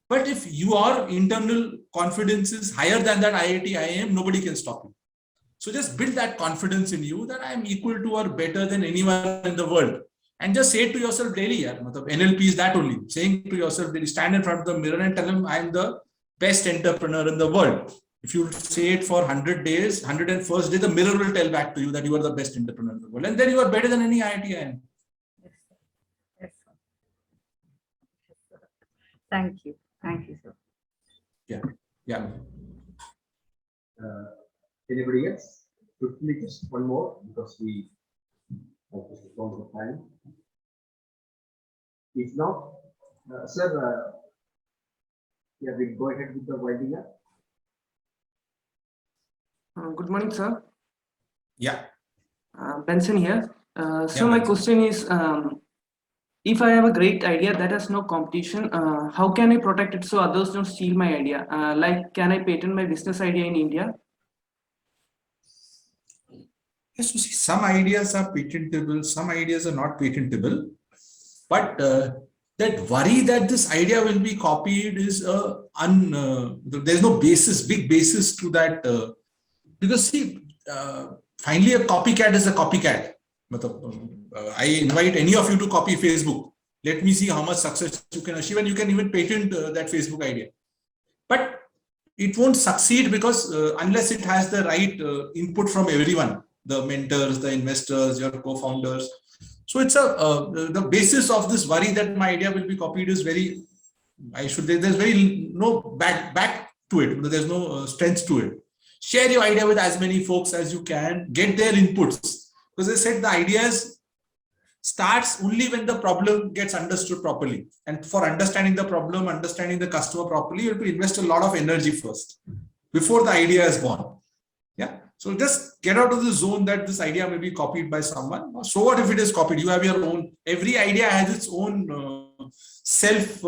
But if your internal confidence is higher than that IIT IIM, nobody can stop you. So just build that confidence in you that I am equal to or better than anyone in the world. and just say it to yourself daily. NLP is that only. Saying to yourself daily, stand in front of the mirror and tell him, I am the best entrepreneur in the world. If you say it for 100 days, 101st day, the mirror will tell back to you that you are the best entrepreneur in the world. And then you are better than any IITian. Yes, sir. Yes, sir. Thank you. Thank you, sir. Yeah. Anybody else? Quickly, just one more because we have to close the time. If not, sir, yeah, we go ahead with the winding up. Good morning, sir. Yeah. Benson here. So Yeah, my Benson. question is, if I have a great idea that has no competition, how can I protect it so others don't steal my idea? Like, can I patent my business idea in India? Yes, you see, some ideas are patentable, some ideas are not patentable. But that worry that this idea will be copied is there's no big basis to that. Because see, finally a copycat is a copycat. I invite any of you to copy Facebook. Let me see how much success you can achieve, and you can even patent that Facebook idea. But it won't succeed because unless it has the right input from everyone, the mentors, the investors, your co-founders. So it's the basis of this worry that my idea will be copied is very, there's very no back to it. There's no strength to it. Share your idea with as many folks as you can, get their inputs. Because I said the ideas starts only when the problem gets understood properly. And for understanding the problem, understanding the customer properly, you have to invest a lot of energy first before the idea is born. Yeah. So just get out of the zone that this idea may be copied by someone. So what if it is copied? You have your own. Every idea has its own self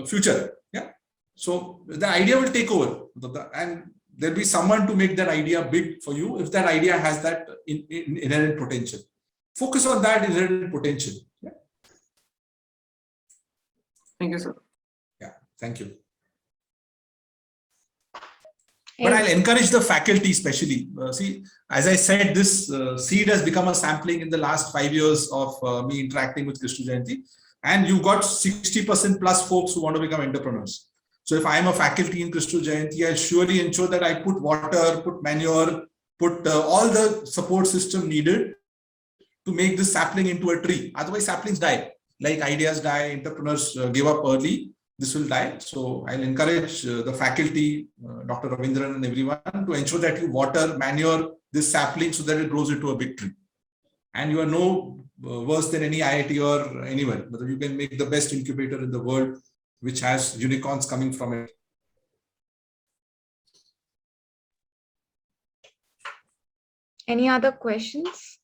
future. Yeah. So the idea will take over, and there'll be someone to make that idea big for you if that idea has that inherent potential. Focus on that inherent potential. Yeah. Thank you, sir. Yeah. Thank you. But I'll encourage the faculty especially. See, as I said, this seed has become a sampling in the last 5 years of me interacting with Krishna Jayanti. And you've got 60% plus folks who want to become entrepreneurs. So if I'm a faculty in Krishna Jayanti, I'll surely ensure that I put water, put manure, put all the support system needed to make this sapling into a tree. Otherwise, saplings die. Like ideas die, entrepreneurs give up early. This will die. So I'll encourage the faculty, Dr. Ravindran and everyone to ensure that you water, manure this sapling so that it grows into a big tree. And you are no worse than any IIT or anyone. But you can make the best incubator in the world, which has unicorns coming from it. Any other questions?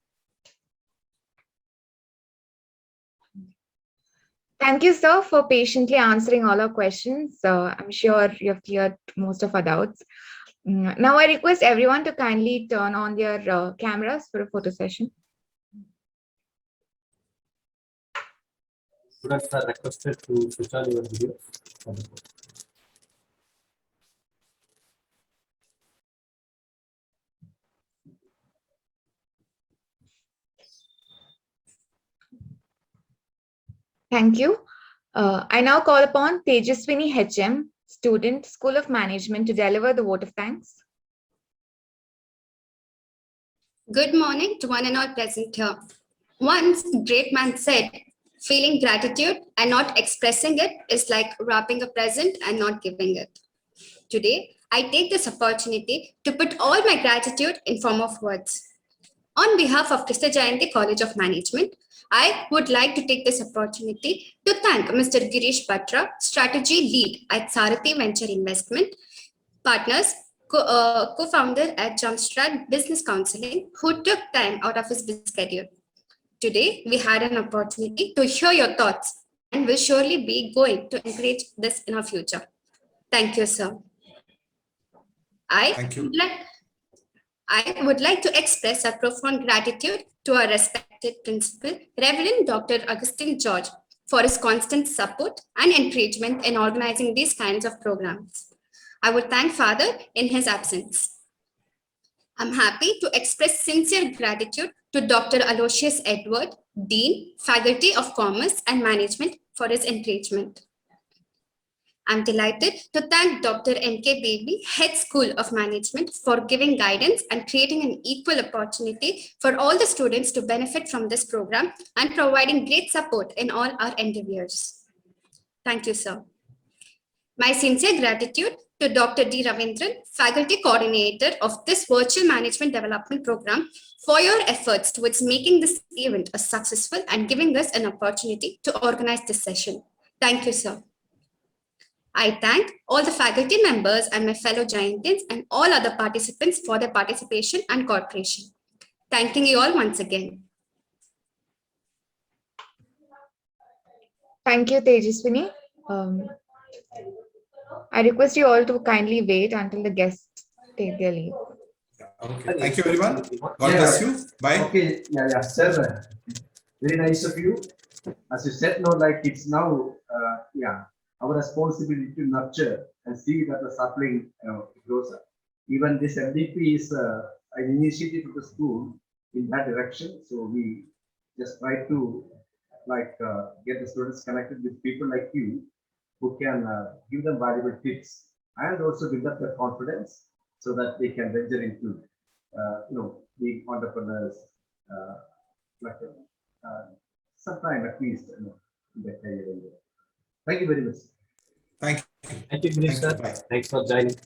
Thank you, sir, for patiently answering all our questions. I'm sure you have cleared most of our doubts. Now I request everyone to kindly turn on their cameras for a photo session. Students are requested to switch on your video. Thank you. I now call upon Tejaswini HM, student, School of Management, to deliver the vote of thanks. Good morning to one and all present here. Once a great man said, feeling gratitude and not expressing it is like wrapping a present and not giving it. Today, I take this opportunity to put all my gratitude in form of words. On behalf of Krishna Jayanti College of Management, I would like to take this opportunity to thank Mr. Girish Batra, Strategy Lead at Sarathi Venture Investment, partners, co-founder at Jumpstart Business Counseling, who took time out of his busy schedule. Today, we had an opportunity to hear your thoughts and will surely be going to encourage this in our future. Thank you, sir. Thank you. I would like to express our profound gratitude to our respected principal, Reverend Dr. Augustine George, for his constant support and encouragement in organizing these kinds of programs. I would thank Father in his absence. I'm happy to express sincere gratitude to to Dr. Aloysius Edward, Dean, Faculty of Commerce and Management, for his encouragement. I'm delighted to thank Dr. N.K. Baby, Head School of Management, for giving guidance and creating an equal opportunity for all the students to benefit from this program and providing great support in all our endeavors. Thank you, sir. My sincere gratitude to Dr. D. Ravindran, Faculty Coordinator of this Virtual Management Development Program, for your efforts towards making this event a successful and giving us an opportunity to organize this session. Thank you, sir. I thank all the faculty members and my fellow Giantins and all other participants for their participation and cooperation. Thanking you all once again. Thank you, Tejaswini. I request you all to kindly wait until the guests take their leave. Okay. Thank you, everyone. God bless you. Bye. Okay. Yeah, sir. Very nice of you. As you said, no, like it's now, our responsibility to nurture and see that the sapling grows up. Even this MDP is an initiative of the school in that direction. So we just try to get the students connected with people like you who can give them valuable tips and also build up their confidence so that they can venture into, being entrepreneurs, sometime at least in their career. Thank you very much. Thank you. Thank you, Minister. Bye. Thanks for joining.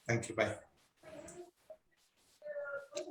Thank you. Bye.